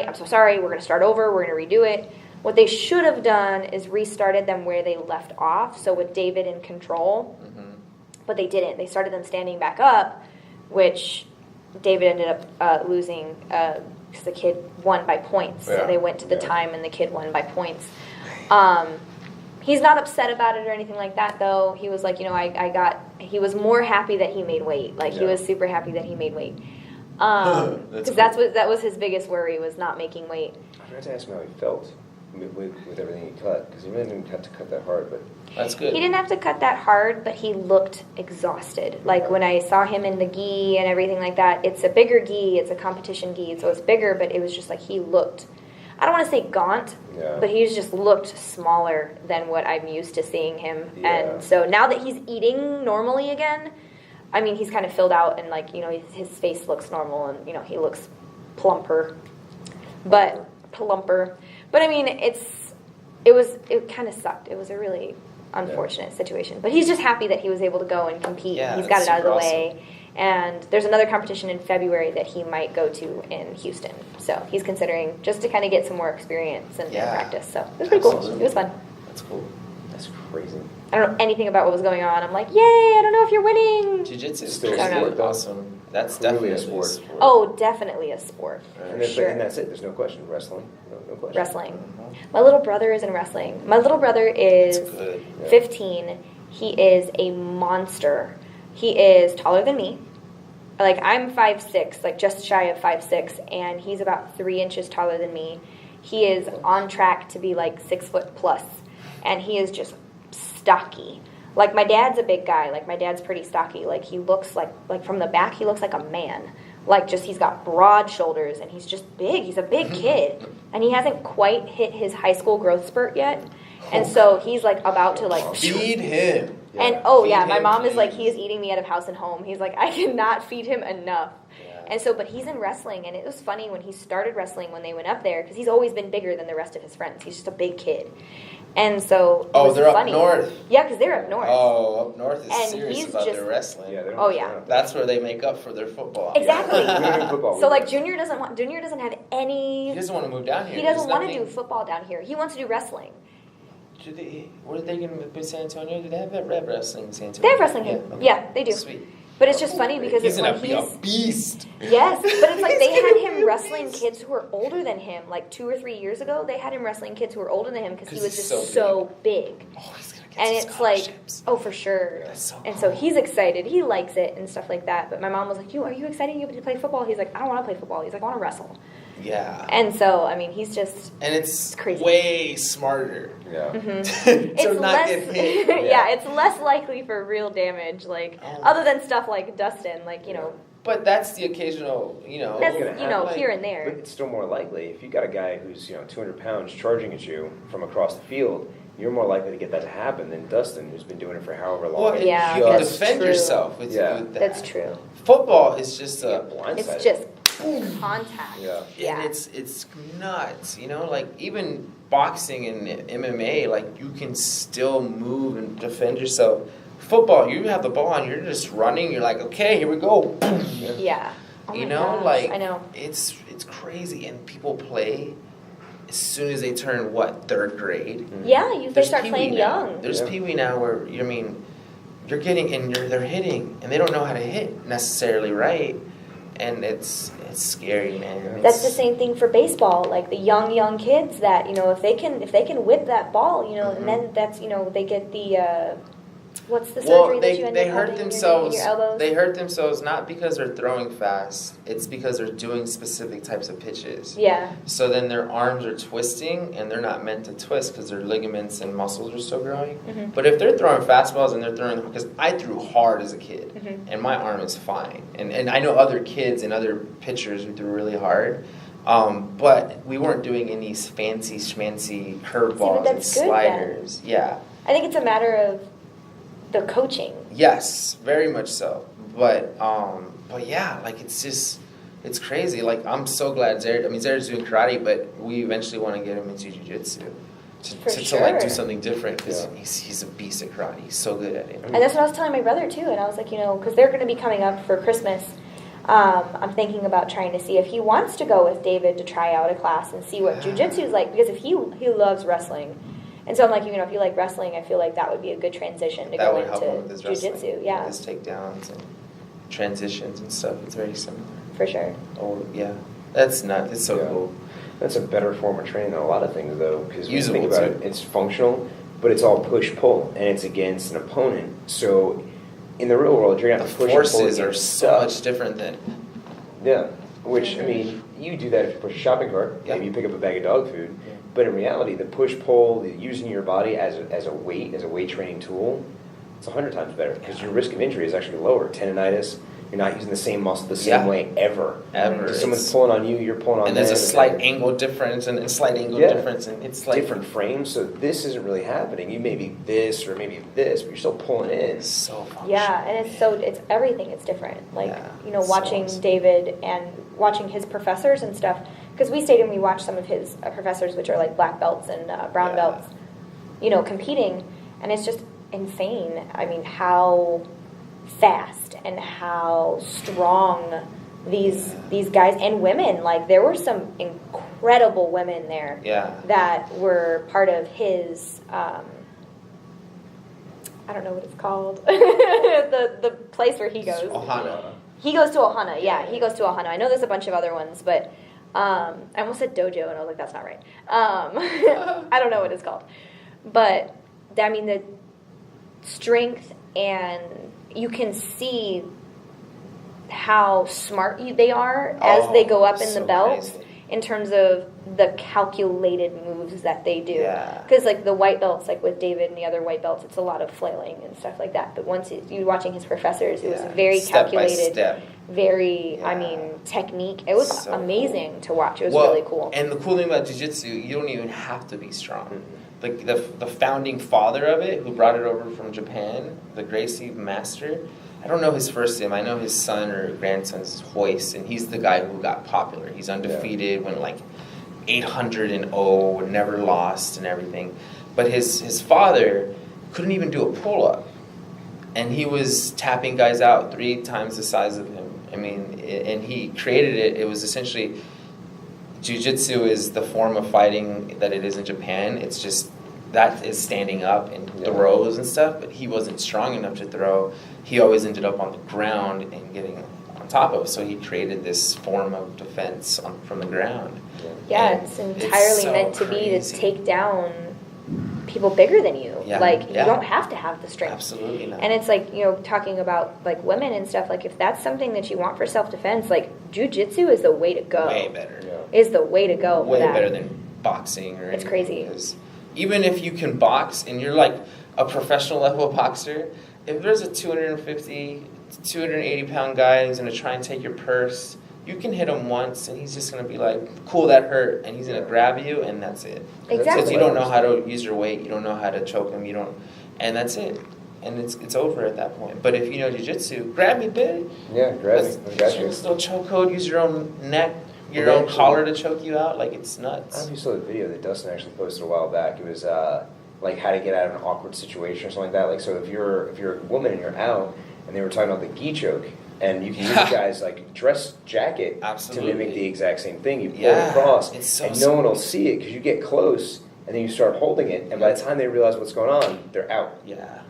I'm so sorry, we're going to start over, we're going to redo it. What they should have done is restarted them where they left off, so with David in control. But they didn't. They started them standing back up, which David ended up losing because the kid won by points. So they went to the time, and the kid won by points. He's not upset about it or anything like that, though. He was like, he was more happy that he made weight. Like, he was super happy that he made weight. Because that was his biggest worry, was not making weight. I forgot to ask him how he felt with everything he cut, because he really didn't have to cut that hard, but... That's good. He didn't have to cut that hard, but he looked exhausted. Like, when I saw him in the gi and everything like that, it's a bigger gi, it's a competition gi, so it's bigger, but it was just like he looked... I don't want to say gaunt, but he just looked smaller than what I'm used to seeing him. Yeah. And so now that he's eating normally again, I mean, he's kind of filled out, and, like, his face looks normal, and, he looks plumper. But I mean, it kind of sucked. It was a really unfortunate situation. But he's just happy that he was able to go and compete. Yeah, he's got it out of the way. And there's another competition in February that he might go to in Houston. So he's considering just to kind of get some more experience and practice. So it was pretty cool. It was fun. That's cool. That's crazy. I don't know anything about what was going on. I'm like, yay, I don't know if you're winning. Jiu-jitsu is still a sport. Awesome. That's really definitely a sport. Oh, definitely a sport. And that's it. There's no question. Wrestling. No question. Wrestling. My little brother is in wrestling. My little brother is 15. He is a monster. He is taller than me. Like, I'm 5'6", like just shy of 5'6", and he's about 3 inches taller than me. He is on track to be like 6 foot plus, and he is just stocky. Like, my dad's a big guy. Like, my dad's pretty stocky. Like, he looks like from the back, he looks like a man. Like, just, he's got broad shoulders, and he's just big. He's a big kid, and he hasn't quite hit his high school growth spurt yet. And so he's, like, about to, like... Feed him. And, my mom is like, he is eating me out of house and home. He's like, I cannot feed him enough. Yeah. And so, but he's in wrestling, and it was funny when he started wrestling when they went up there, because he's always been bigger than the rest of his friends. He's just a big kid. And so, they're funny. Up north. Yeah, because they're up north. Oh, up north is serious about their wrestling. Yeah, that's where they make up for their football. Exactly. Football, so, like, Junior doesn't have any... He doesn't want to move down here. He doesn't want to do football down here. He wants to do wrestling. Where are they going to be in San Antonio? Do they have that wrestling in San Antonio? They have wrestling here. Yeah, okay. Yeah, they do. Sweet. But it's just funny because he's going to be a beast. Yes, but it's like they had him wrestling kids who were older than him. Like 2 or 3 years ago, they had him wrestling kids who were older than him because he was just so big. Oh, he's going to get and it's like, for sure. And so he's excited. He likes it and stuff like that. But my mom was like, are you excited to play football? He's like, I don't want to play football. He's like, I want to wrestle. Yeah. And so, I mean, he's just... And it's crazy. Way smarter. Yeah. It's not less, get hit. Yeah, it's less likely for real damage, like, other than stuff like Dustin, like, But that's the occasional, That's, here and there. But it's still more likely. If you got a guy who's, 200 pounds charging at you from across the field, you're more likely to get that to happen than Dustin, who's been doing it for however long. Well, yeah, you can that's defend true. yourself with that. That's true. Football is just a blindside. It's just contact. Yeah. And it's nuts, like even boxing and MMA, like you can still move and defend yourself. Football, you have the ball and you're just running, you're like, okay, here we go. Yeah. Oh I know. It's crazy, and people play as soon as they turn third grade. Yeah, they start playing young. There's Pee-wee now where you're getting and they're hitting and they don't know how to hit necessarily right, and it's scary, man. That's the same thing for baseball. Like the young kids that if they can whip that ball, and then that's they get the What's the Well, surgery that you ended they up hurt having themselves. in your elbows? They hurt themselves not because they're throwing fast. It's because they're doing specific types of pitches. Yeah. So then their arms are twisting, and they're not meant to twist because their ligaments and muscles are still growing. Mm-hmm. But if they're throwing fastballs and they're throwing, because I threw hard as a kid, Mm-hmm. and my arm is fine. And I know other kids and other pitchers who threw really hard. But we weren't doing any fancy schmancy curveballs and that's good, sliders. Yeah. I think it's a matter of the coaching. Yes, very much so. But yeah, like it's crazy. Like I'm so glad Zared's doing karate, but we eventually want to get him into jiu-jitsu to like do something different because he's a beast at karate. He's so good at it. And that's what I was telling my brother too. And I was like, because they're going to be coming up for Christmas. I'm thinking about trying to see if he wants to go with David to try out a class and see what jiu-jitsu is like, because if he loves wrestling. And so I'm like, if you like wrestling, I feel like that would be a good transition to go into jiu-jitsu. Yeah. His takedowns and transitions and stuff. It's very similar. For sure. Oh, yeah. That's nuts. It's so cool. That's a better form of training than a lot of things, though, because when you Usable, think about too. it, it's functional, but it's all push-pull, and it's against an opponent. So in the real world, you're going to have to push and pull Forces are against so stuff. much different than... Yeah, which, I mean, you do that if you push a shopping cart, maybe you pick up a bag of dog food, but in reality, the push-pull, the using your body as a weight training tool, it's 100 times better, because your risk of injury is actually lower. Tendinitis, you're not using the same muscle the same way ever. Ever. If someone's pulling on you, you're pulling on and them. there's a slight angle difference and slight angle difference, and it's like... different frames, so this isn't really happening. You may be this or maybe this, but you're still pulling in. It's so functional. Yeah, and it's everything. It's different. Like, watching awesome. David and watching his professors and stuff, because we stayed and we watched some of his professors, which are like black belts and brown belts, competing, and it's just insane. I mean, how fast and how strong these guys and women, like there were some incredible women there that were part of his I don't know what it's called the place where he goes. Ohana. He goes to Ohana, he goes to Ohana. I know there's a bunch of other ones, but I almost said dojo and I was like, that's not right. I don't know what it's called, but I mean the strength, and you can see how smart they are as they go up in the belt in terms of the calculated moves that they do. Because like the white belts, like with David and the other white belts, it's a lot of flailing and stuff like that. But once you're watching his professors, it was very calculated, very, technique. It was so amazing to watch. It was really cool. And the cool thing about jiu-jitsu, you don't even have to be strong. Like the founding father of it, who brought it over from Japan, the Gracie master, I don't know his first name. I know his son or grandson is Hoist, and he's the guy who got popular. He's undefeated, went like 800-0, never lost and everything. But his father couldn't even do a pull-up. And he was tapping guys out 3 times the size of him. I mean, and he created it. It was essentially, jiu-jitsu is the form of fighting that it is in Japan. It's just, that is standing up and throws and stuff, but he wasn't strong enough to throw. He always ended up on the ground and getting on top of it. So he created this form of defense from the ground. Yeah, it's entirely meant to be to take down people bigger than you. You don't have to have the strength. Absolutely not. And it's like, talking about like women and stuff, like if that's something that you want for self-defense, like jiu-jitsu is the way to go. Way better. Is the way to go. Way better than boxing or anything. It's crazy. Because even if you can box and you're like a professional level boxer, if there's a 250, 280 pound guy who's going to try and take your purse, you can hit him once and he's just going to be like, cool, that hurt, and he's going to grab you and that's it. Exactly. Because you don't know how to use your weight, you don't know how to choke him, and that's it. And it's over at that point. But if you know jiu-jitsu, grab me, bitch. Yeah, grab me. Use your little choke hold, use your own neck, your own collar to choke you out. Like, it's nuts. I don't know if you saw the video that Dustin actually posted a while back. It was like how to get out of an awkward situation or something like that. Like, so if you're a woman and you're out, and they were talking about the gi choke, and you can use a guy's like dress jacket to mimic the exact same thing. You pull it across, and no one will see it because you get close, and then you start holding it, and by the time they realize what's going on, they're out. Yeah.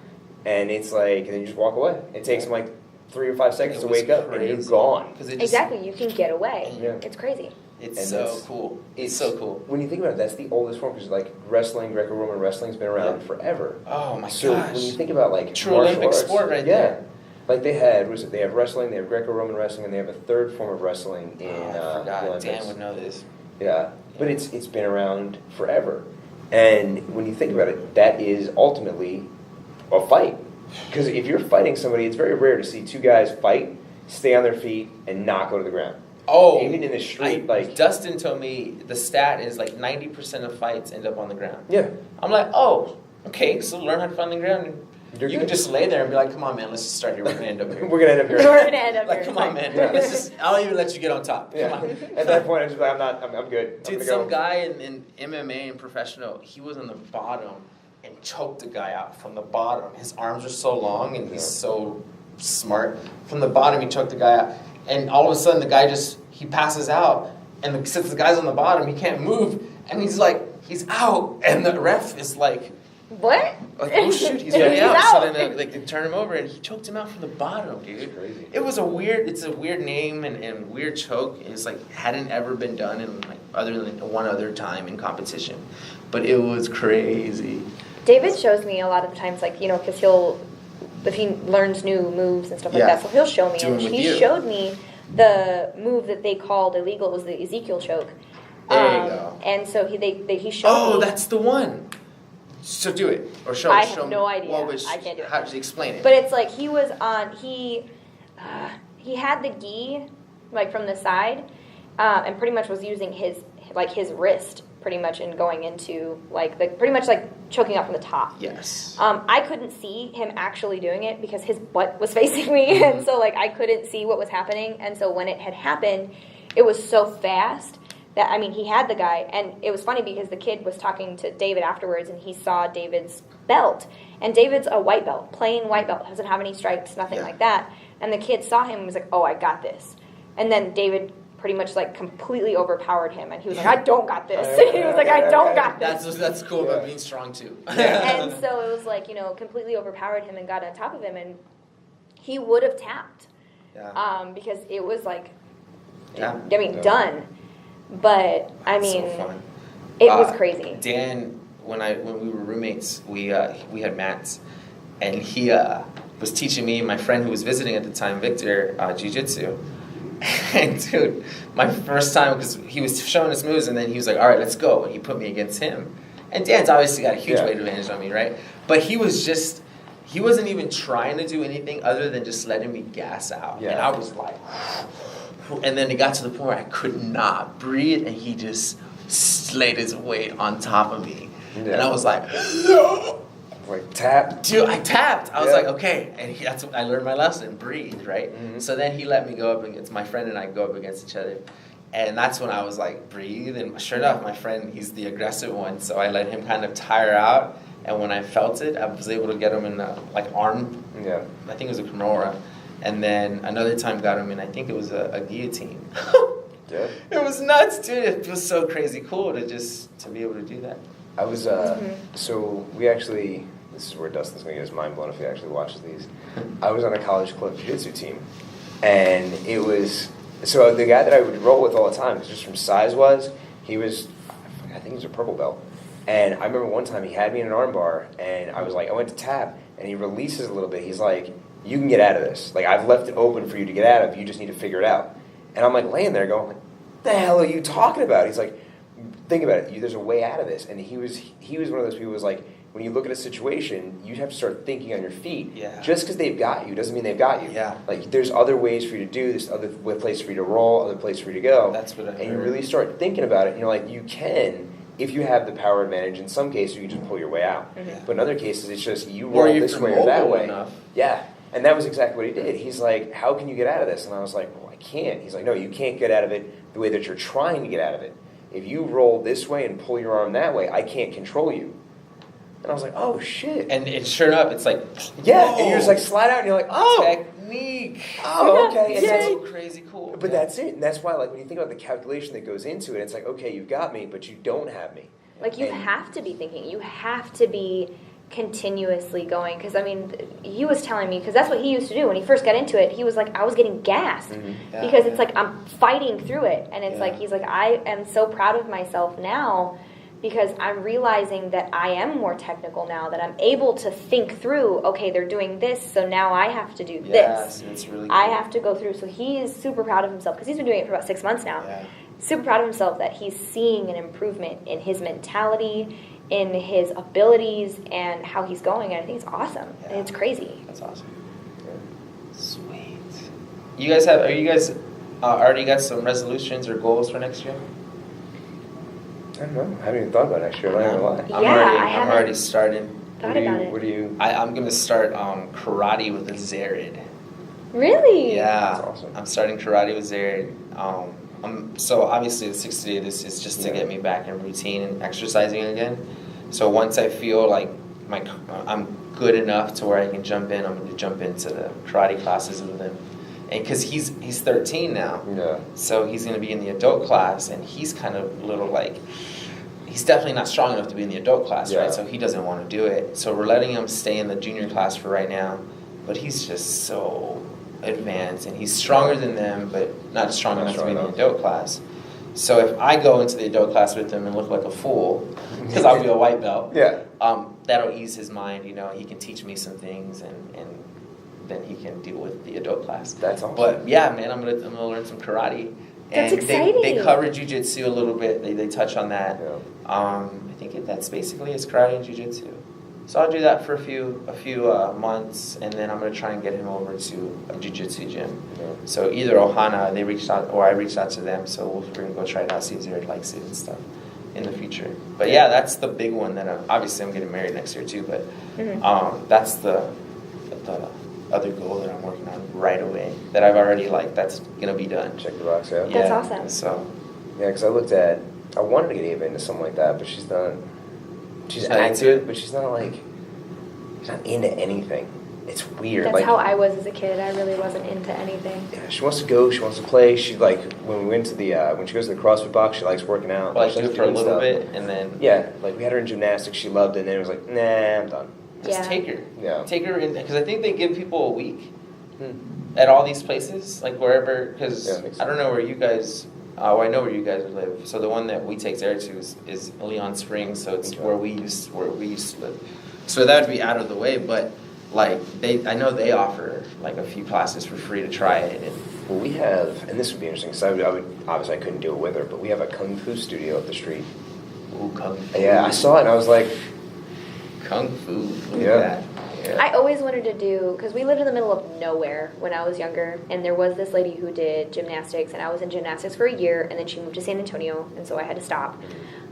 And it's like, and then you just walk away. It takes them like 3 or 5 seconds to was wake up, and you're crazy. gone. 'Cause it just- Exactly, you can get away. Yeah. It's crazy. It's And so that's- cool. It's so cool. When you think about it, that's the oldest form, because like wrestling, Greco-Roman wrestling's been around forever. Oh my So gosh. when you think about like True martial Olympic arts, sport right there. Like they had, they have wrestling, they have Greco-Roman wrestling, and they have a third form of wrestling in I the forgot. Olympics. Dan would know this. Yeah, but it's been around forever. And when you think about it, that is ultimately a fight. Because if you're fighting somebody, it's very rare to see two guys fight, stay on their feet, and not go to the ground. Oh, Even in the street, like Dustin told me the stat is like 90% of fights end up on the ground. yeah, I'm like, oh, okay, so learn how to find the ground. And You're you good. can just lay there and be like, come on, man, let's just start here. We're gonna end up here. we're gonna end up here. We're gonna end up Like, here. come on, man. Yeah. Let's just. I'll even let you get on top. Come Yeah. on. At that point, I'm just like, I'm good. I'm Dude, gonna some go. guy in MMA and professional, he was on the bottom and choked a guy out from the bottom. His arms are so long and he's so smart. From the bottom, he choked the guy out. And all of a sudden, the guy he passes out. And since the guy's on the bottom, he can't move. And he's out. And the ref is like, What? oh shoot, he's already out. So then they turn him over and he choked him out from the bottom, dude. It's crazy. It's a weird name and weird choke. It's like hadn't ever been done in like other than one other time in competition. But it was crazy. David shows me a lot of the times, like, you know, because if he learns new moves and stuff like Yeah. that, so he'll show me. Do And it with he you. showed me the move that they called illegal. It was the Ezekiel choke. There you go. And so he showed me. Oh, that's the one. So do it or show. I show have me. no idea. Well, I can't do it. How did you explain it? But it's like he was on. He had the gi like from the side, and pretty much was using his wrist pretty much in going into like pretty much like choking out from the top. Yes. I couldn't see him actually doing it because his butt was facing me, and so like I couldn't see what was happening. And so when it had happened, it was so fast that he had the guy, and it was funny because the kid was talking to David afterwards, and he saw David's belt, and David's a white belt, plain white belt, doesn't have any stripes, nothing like that. And the kid saw him and was like, "Oh, I got this," and then David pretty much like completely overpowered him, and he was like, "I don't got this." He was like, "I don't got this." That's cool about being strong too. And so it was like, completely overpowered him and got on top of him, and he would have tapped. Yeah. Because it was like, Yeah. done. But So fun. it was crazy. Dan, when we were roommates, we had mats, and he was teaching me, my friend who was visiting at the time, Victor, jiu-jitsu. And dude, my first time, because he was showing us moves, and then he was like, "All right, let's go," and he put me against him. And Dan's obviously got a huge weight advantage on me, right? But he wasn't even trying to do anything other than just letting me gas out. Yeah. And I was like, and then it got to the point where I could not breathe, and he just laid his weight on top of me. Yeah. And I was like, Like tap. dude, I tapped. I was Yeah. like, okay. And that's when I learned my lesson, breathe, right? Mhm. So then he let me go up against, my friend and I go up against each other. And that's when I was like, breathe. And sure enough, my friend, he's the aggressive one. So I let him kind of tire out. And when I felt it, I was able to get him in the arm. Yeah. I think it was a Kimura. And then another time got him in, I think it was a guillotine. Yeah. It was nuts, dude. It was so crazy cool to be able to do that. I was so we actually. This is where Dustin's gonna get his mind blown if he actually watches these. I was on a college club jiu-jitsu team, and it was so the guy that I would roll with all the time, because just from size he was, I think he was a purple belt. And I remember one time he had me in an arm bar, and I was like, I went to tap, and he releases a little bit. He's like, "You can get out of this. Like I've left it open for you to get out of. You just need to figure it out." And I'm like laying there going, "What the hell are you talking about?" He's like, "Think about it. There's a way out of this." And he was one of those people who was like, when you look at a situation, you have to start thinking on your feet. Yeah. Just because they've got you doesn't mean they've got you. Yeah. Like there's other ways for you to do this, other place for you to roll, other place for you to go. That's what I And you heard. really start thinking about it, and you're like, you can, if you have the power advantage. In some cases, you can just pull your way out. Mhm. But in other cases, it's just you Or roll if this you're way or that mobile way. enough. Yeah. And that was exactly what he did. He's like, "How can you get out of this?" And I was like, "Well, I can't." He's like, "No, you can't get out of it the way that you're trying to get out of it. If you roll this way and pull your arm that way, I can't control you." And I was like, "Oh shit!" And sure enough, it's like, yeah, whoa, and you're just like slide out, and you're like, "Oh, technique. oh, okay." And It's that's- so crazy cool. but that's it, and that's why, like, when you think about the calculation that goes into it, it's like, okay, you've got me, but you don't have me. Like you And- have to be thinking. You have to be continuously going, because I mean, he was telling me, because that's what he used to do when he first got into it. He was like, I was getting gassed because it's like I'm fighting through it, and it's like he's like, I am so proud of myself now because I'm realizing that I am more technical now, that I'm able to think through, okay, they're doing this, so now I have to do this. It's really I have to go through. So he is super proud of himself because he's been doing it for about 6 months now. Super proud of himself that he's seeing an improvement in his mentality, in his abilities, and how he's going. And I think it's awesome. It's crazy. That's awesome. Sweet. You guys already got some resolutions or goals for next year? I don't know. I haven't even thought about next year. I'm not gonna lie. I'm already starting. Thought about it. What do you? I'm gonna start karate with a Zared. Really? Yeah. That's awesome. I'm starting karate with Zared. So obviously the 60 day this is just to get me back in routine and exercising again. So once I feel like I'm good enough to where I can jump in, I'm going to jump into the karate classes with him. And because he's 13 now, so he's going to be in the adult class, and he's kind of he's definitely not strong enough to be in the adult class, right? So he doesn't want to do it. So we're letting him stay in the junior class for right now, but he's just so advanced, and he's stronger than them, but not strong enough to be in the adult class. So if I go into the adult class with him and look like a fool, because I'll be a white belt, that'll ease his mind. You know, he can teach me some things, and then he can deal with the adult class. That's awesome. But yeah, man, I'm gonna learn some karate. That's and exciting. They cover jiu-jitsu a little bit. They touch on that. I think that's basically it's karate and jiu-jitsu. So I'll do that for a few months, and then I'm gonna try and get him over to a jiu-jitsu gym. So either Ohana, they reached out, or I reached out to them. So we're gonna go try it out, see if Jared likes it and stuff in the future. But yeah, that's the big one that I'm getting married next year too. But that's the other goal that I'm working on right away. That I've already that's gonna be done. Check the box out. That's awesome. So because I wanted to get Ava into something like that, but she's not. She's not into it, but she's not into anything. It's weird. That's how I was as a kid. I really wasn't into anything. Yeah, she wants to go. She wants to play. She when we went to the when she goes to the CrossFit box, she likes working out. Well, she do it for a little bit, and then we had her in gymnastics. She loved it, and then it was like, nah, I'm done. Just take her. Yeah. Take her in, because I think they give people a week at all these places, like wherever. Because I don't know where you guys. I know where you guys live. So the one that we take Sarah to is Leon Springs. So it's where we used to live. So that would be out of the way, but I know they offer a few classes for free to try it. And well, we have, and this would be interesting. So obviously I couldn't do it with her, but we have a kung fu studio up the street. Ooh, kung fu. Yeah, I saw it and I was like, kung fu. Look at that. Yeah. I always wanted to do, because we lived in the middle of nowhere when I was younger, and there was this lady who did gymnastics, and I was in gymnastics for a year, and then she moved to San Antonio, and so I had to stop.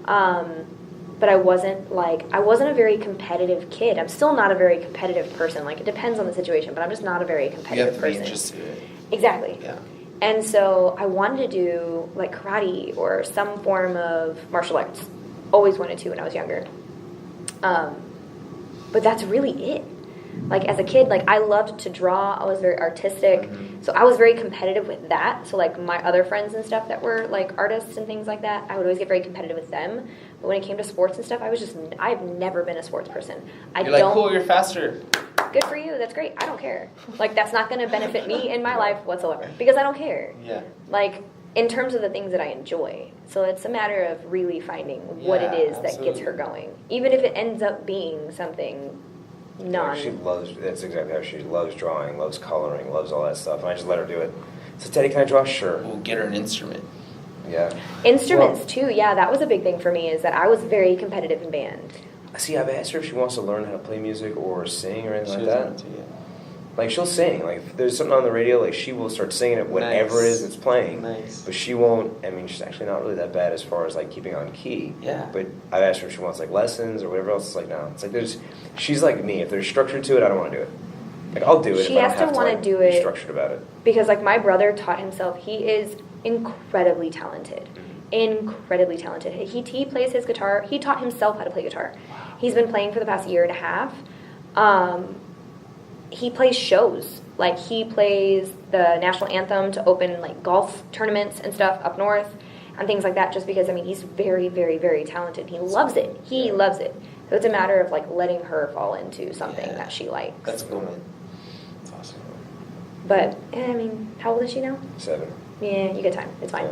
But I wasn't a very competitive kid. I'm still not a very competitive person. It depends on the situation, but I'm just not a very competitive person. You have to be interested in it. Exactly. Yeah. And so I wanted to do karate or some form of martial arts. Always wanted to when I was younger. But that's really it. As a kid, I loved to draw. I was very artistic. So I was very competitive with that. So, my other friends and stuff that were, artists and things like that, I would always get very competitive with them. But when it came to sports and stuff, I've never been a sports person. You're cool, you're faster. Good for you. That's great. I don't care. That's not going to benefit me in my life whatsoever. Because I don't care. Yeah. In terms of the things that I enjoy. So it's a matter of really finding what it is that gets her going. Even if it ends up being something that's exactly how she loves drawing, loves coloring, loves all that stuff. And I just let her do it. So, Teddy, can I draw? Sure. We'll get her an instrument. Yeah. Instruments, too. Yeah, that was a big thing for me, is that I was very competitive in band. See, I've asked her if she wants to learn how to play music or sing or anything she like that. She'll sing. If there's something on the radio, she will start singing it, whatever it is that's playing. Nice. But she won't, she's actually not really that bad as far as, keeping on key. Yeah. But I've asked her if she wants, lessons or whatever else. It's no. It's she's like me. If there's structure to it, I don't want to do it. I'll do it she if I don't has have to want to do it. Be structured about it. Because, my brother taught himself. He is incredibly talented. Incredibly talented. He plays his guitar. He taught himself how to play guitar. Wow. He's been playing for the past year and a half. He plays shows. He plays the national anthem to open, golf tournaments and stuff up north and things like that, just because, he's very, very, very talented. He loves it. He loves it. So it's a matter of like letting her fall into something Yeah. that she likes. That's cool, man. That's awesome. But I mean, how old is she now? 7. Yeah, you get time. It's fine.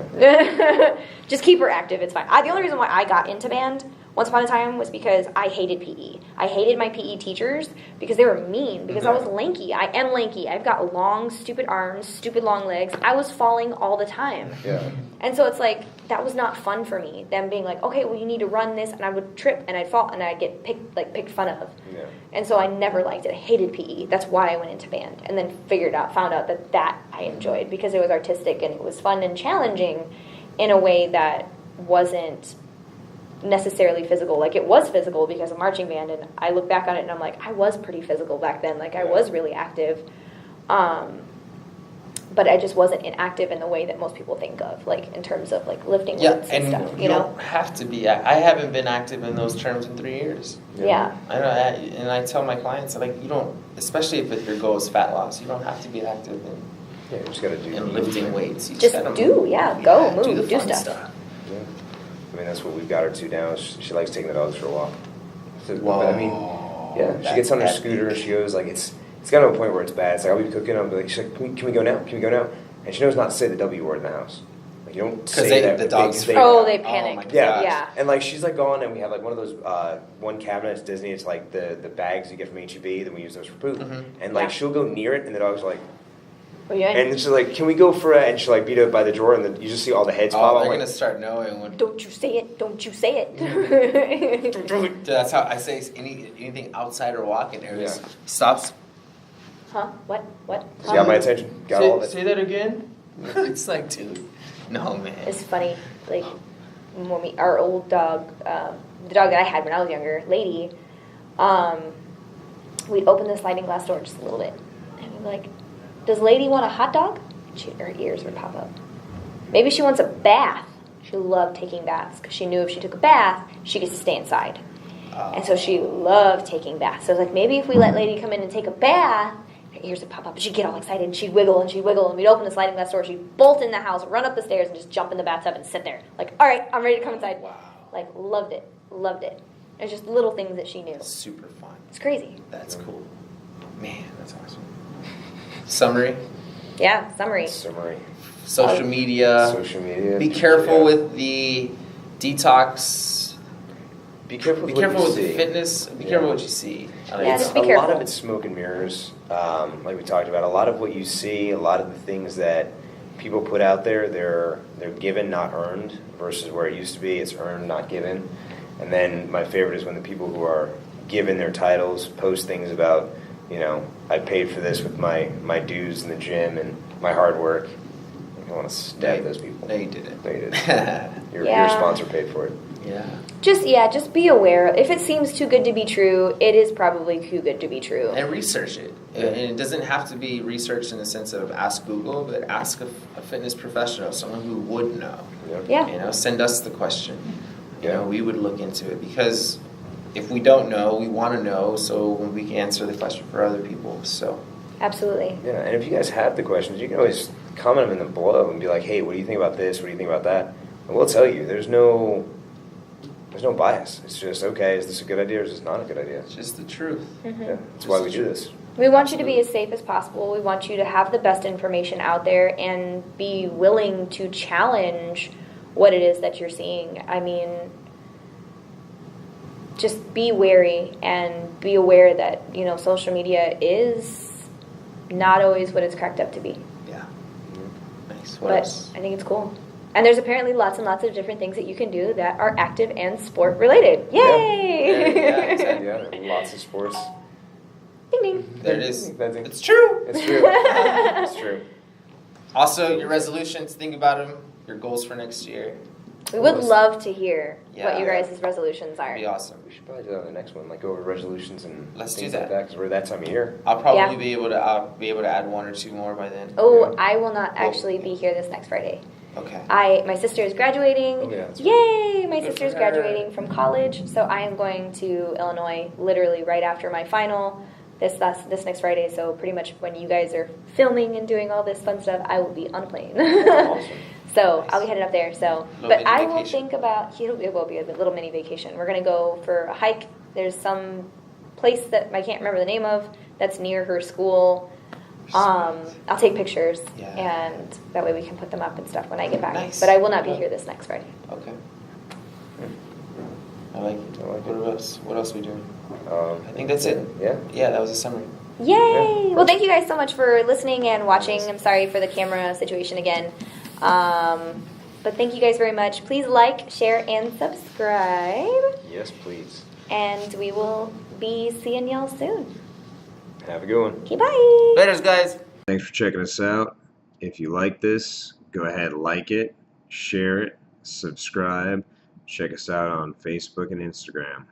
Just keep her active. It's fine. The only reason why I got into band once upon a time was because I hated PE. I hated my PE teachers because they were mean, because I was lanky. I am lanky. I've got long, stupid arms, stupid long legs. I was falling all the time. Yeah. And so it's like, that was not fun for me. Them being like, okay, well, you need to run this, and I would trip, and I'd fall, and I'd get picked fun of. Yeah. And so I never liked it. I hated PE. That's why I went into band, and then found out that I enjoyed, because it was artistic, and it was fun and challenging in a way that wasn't necessarily physical. Like, it was physical because of marching band, and I look back on it, and I'm like, I was pretty physical back then. Like, I was really active. But I just wasn't inactive in the way that most people think of, like in terms of like lifting weights and stuff. You don't have to be. I haven't been active in those terms in 3 years. Yeah. I know, and I tell my clients, like, you don't, especially if your goal is fat loss, you don't have to be active Yeah, you just gotta do. in lifting weights. You Just gotta do, move. go, do move, the do fun stuff. Yeah. I mean, that's what we've got her to now. She likes taking the dogs for a walk. So, Whoa. but I mean, yeah, she gets on her That's scooter and deep. she goes like it's gotten to a point where it's bad. It's like, I'll be cooking. I'll be like, she's like, can we go now? Can we go now? And she knows not to say the W word in the house. Like, you don't say that. The with dogs. big- they Oh panic. my Yeah, gosh. Yeah. And like she's like gone, and we have like one of those one cabinet. It's Disney. It's like the bags you get from HEB. Then we use those for poop. Mhm. And like Yeah. she'll go near it, and the dog's like, What are you doing? and she's like, can we go for it? And she'll like beat it by the drawer, and then you just see all the heads pop. Oh, I'm they're like, gonna start knowing when. Don't you say it. Don't you say it. Dude, that's how I say anything outside or walking there. Yeah. Stops. Huh? What? she got my attention. Got all of it. Say that again. It's like, dude, no, man. It's funny. Like, when our old dog, the dog that I had when I was younger, Lady, we'd open the sliding glass door just a little bit. And we'd be like, does Lady want a hot dog? And her ears would pop up. Maybe she wants a bath. She loved taking baths because she knew if she took a bath, she gets to stay inside. And so she loved taking baths. So it was like, maybe if we let Lady come in and take a bath, her ears would pop up, and she'd get all excited, and she'd wiggle, and we'd open the sliding glass door, she'd bolt in the house, run up the stairs, and just jump in the bathtub and sit there. Like, all right, I'm ready to come inside. Wow. Like, loved it. It's just little things that she knew. Super fun. It's crazy. That's cool. Man, that's awesome. Summary. Yeah, summary. Social media. Social media. Be careful Yeah. with the detox. Be careful. Be with careful what with you the see. fitness. Be careful what you see. Yeah, just be A careful. lot of it's smoke and mirrors, like we talked about. A lot of what you see, a lot of the things that people put out there, they're given, not earned, versus where it used to be, it's earned, not given. And then my favorite is when the people who are given their titles post things about, I paid for this with my dues in the gym and my hard work. I want to stab those people. No, you didn't. No, you didn't. Your Yeah. sponsor paid for it. Yeah. Just be aware. If it seems too good to be true, it is probably too good to be true. And research it. And it doesn't have to be researched in the sense of ask Google, but ask a fitness professional, someone who would know. Yeah. Send us the question. Yeah. We would look into it, because if we don't know, we want to know, so we can answer the question for other people. So. Absolutely. Yeah, and if you guys have the questions, you can always comment them in the below and be like, hey, what do you think about this? What do you think about that? And we'll tell you. There's no bias. It's just, okay, is this a good idea or is this not a good idea? It's just the truth. Yeah, that's why we do this. We want you to be as safe as possible. We want you to have the best information out there and be willing to challenge what it is that you're seeing. I mean, just be wary and be aware that, social media is not always what it's cracked up to be. Yeah. Nice. What But else? I think it's cool. And there's apparently lots and lots of different things that you can do that are active and sport related. Yay! Yeah, exactly. Yeah, lots of sports. Ding ding. There it is. That's it. It's true. It's true. It's true. Also, your resolutions, think about them. Your goals for next year. We would love to hear Yeah. what you guys' resolutions are. It'd be awesome. We should probably do that on the next one, like go over resolutions and Let's things do like that. that, because we're that time of year. I'll probably Yeah. be able to. I'll be able to add one or two more by then. Oh, Yeah. I will not actually be here this next Friday. Okay. My sister is graduating. Oh, yeah, that's right. Yay! My Good sister is for her. graduating from college, so I am going to Illinois literally right after my final this next Friday. So pretty much when you guys are filming and doing all this fun stuff, I will be on a plane. Awesome. So Nice. I'll be headed up there. Little But mini I will vacation. think about it will be a little mini vacation. We're gonna go for a hike There's some place that I can't remember the name of that's near her school. I'll take pictures, and that way we can put them up and stuff when I get back. Nice. But I will not be here this next Friday. Okay. I like it. What else are we doing? I think that's it. Yeah. Yeah, that was a summary. Yay! Well, thank you guys so much for listening and watching. I'm sorry for the camera situation again. But thank you guys very much. Please like, share, and subscribe. Yes, please. And we will be seeing y'all soon. Have a good one. Okay, bye. Laters, guys. Thanks for checking us out. If you like this, go ahead, like it, share it, subscribe. Check us out on Facebook and Instagram.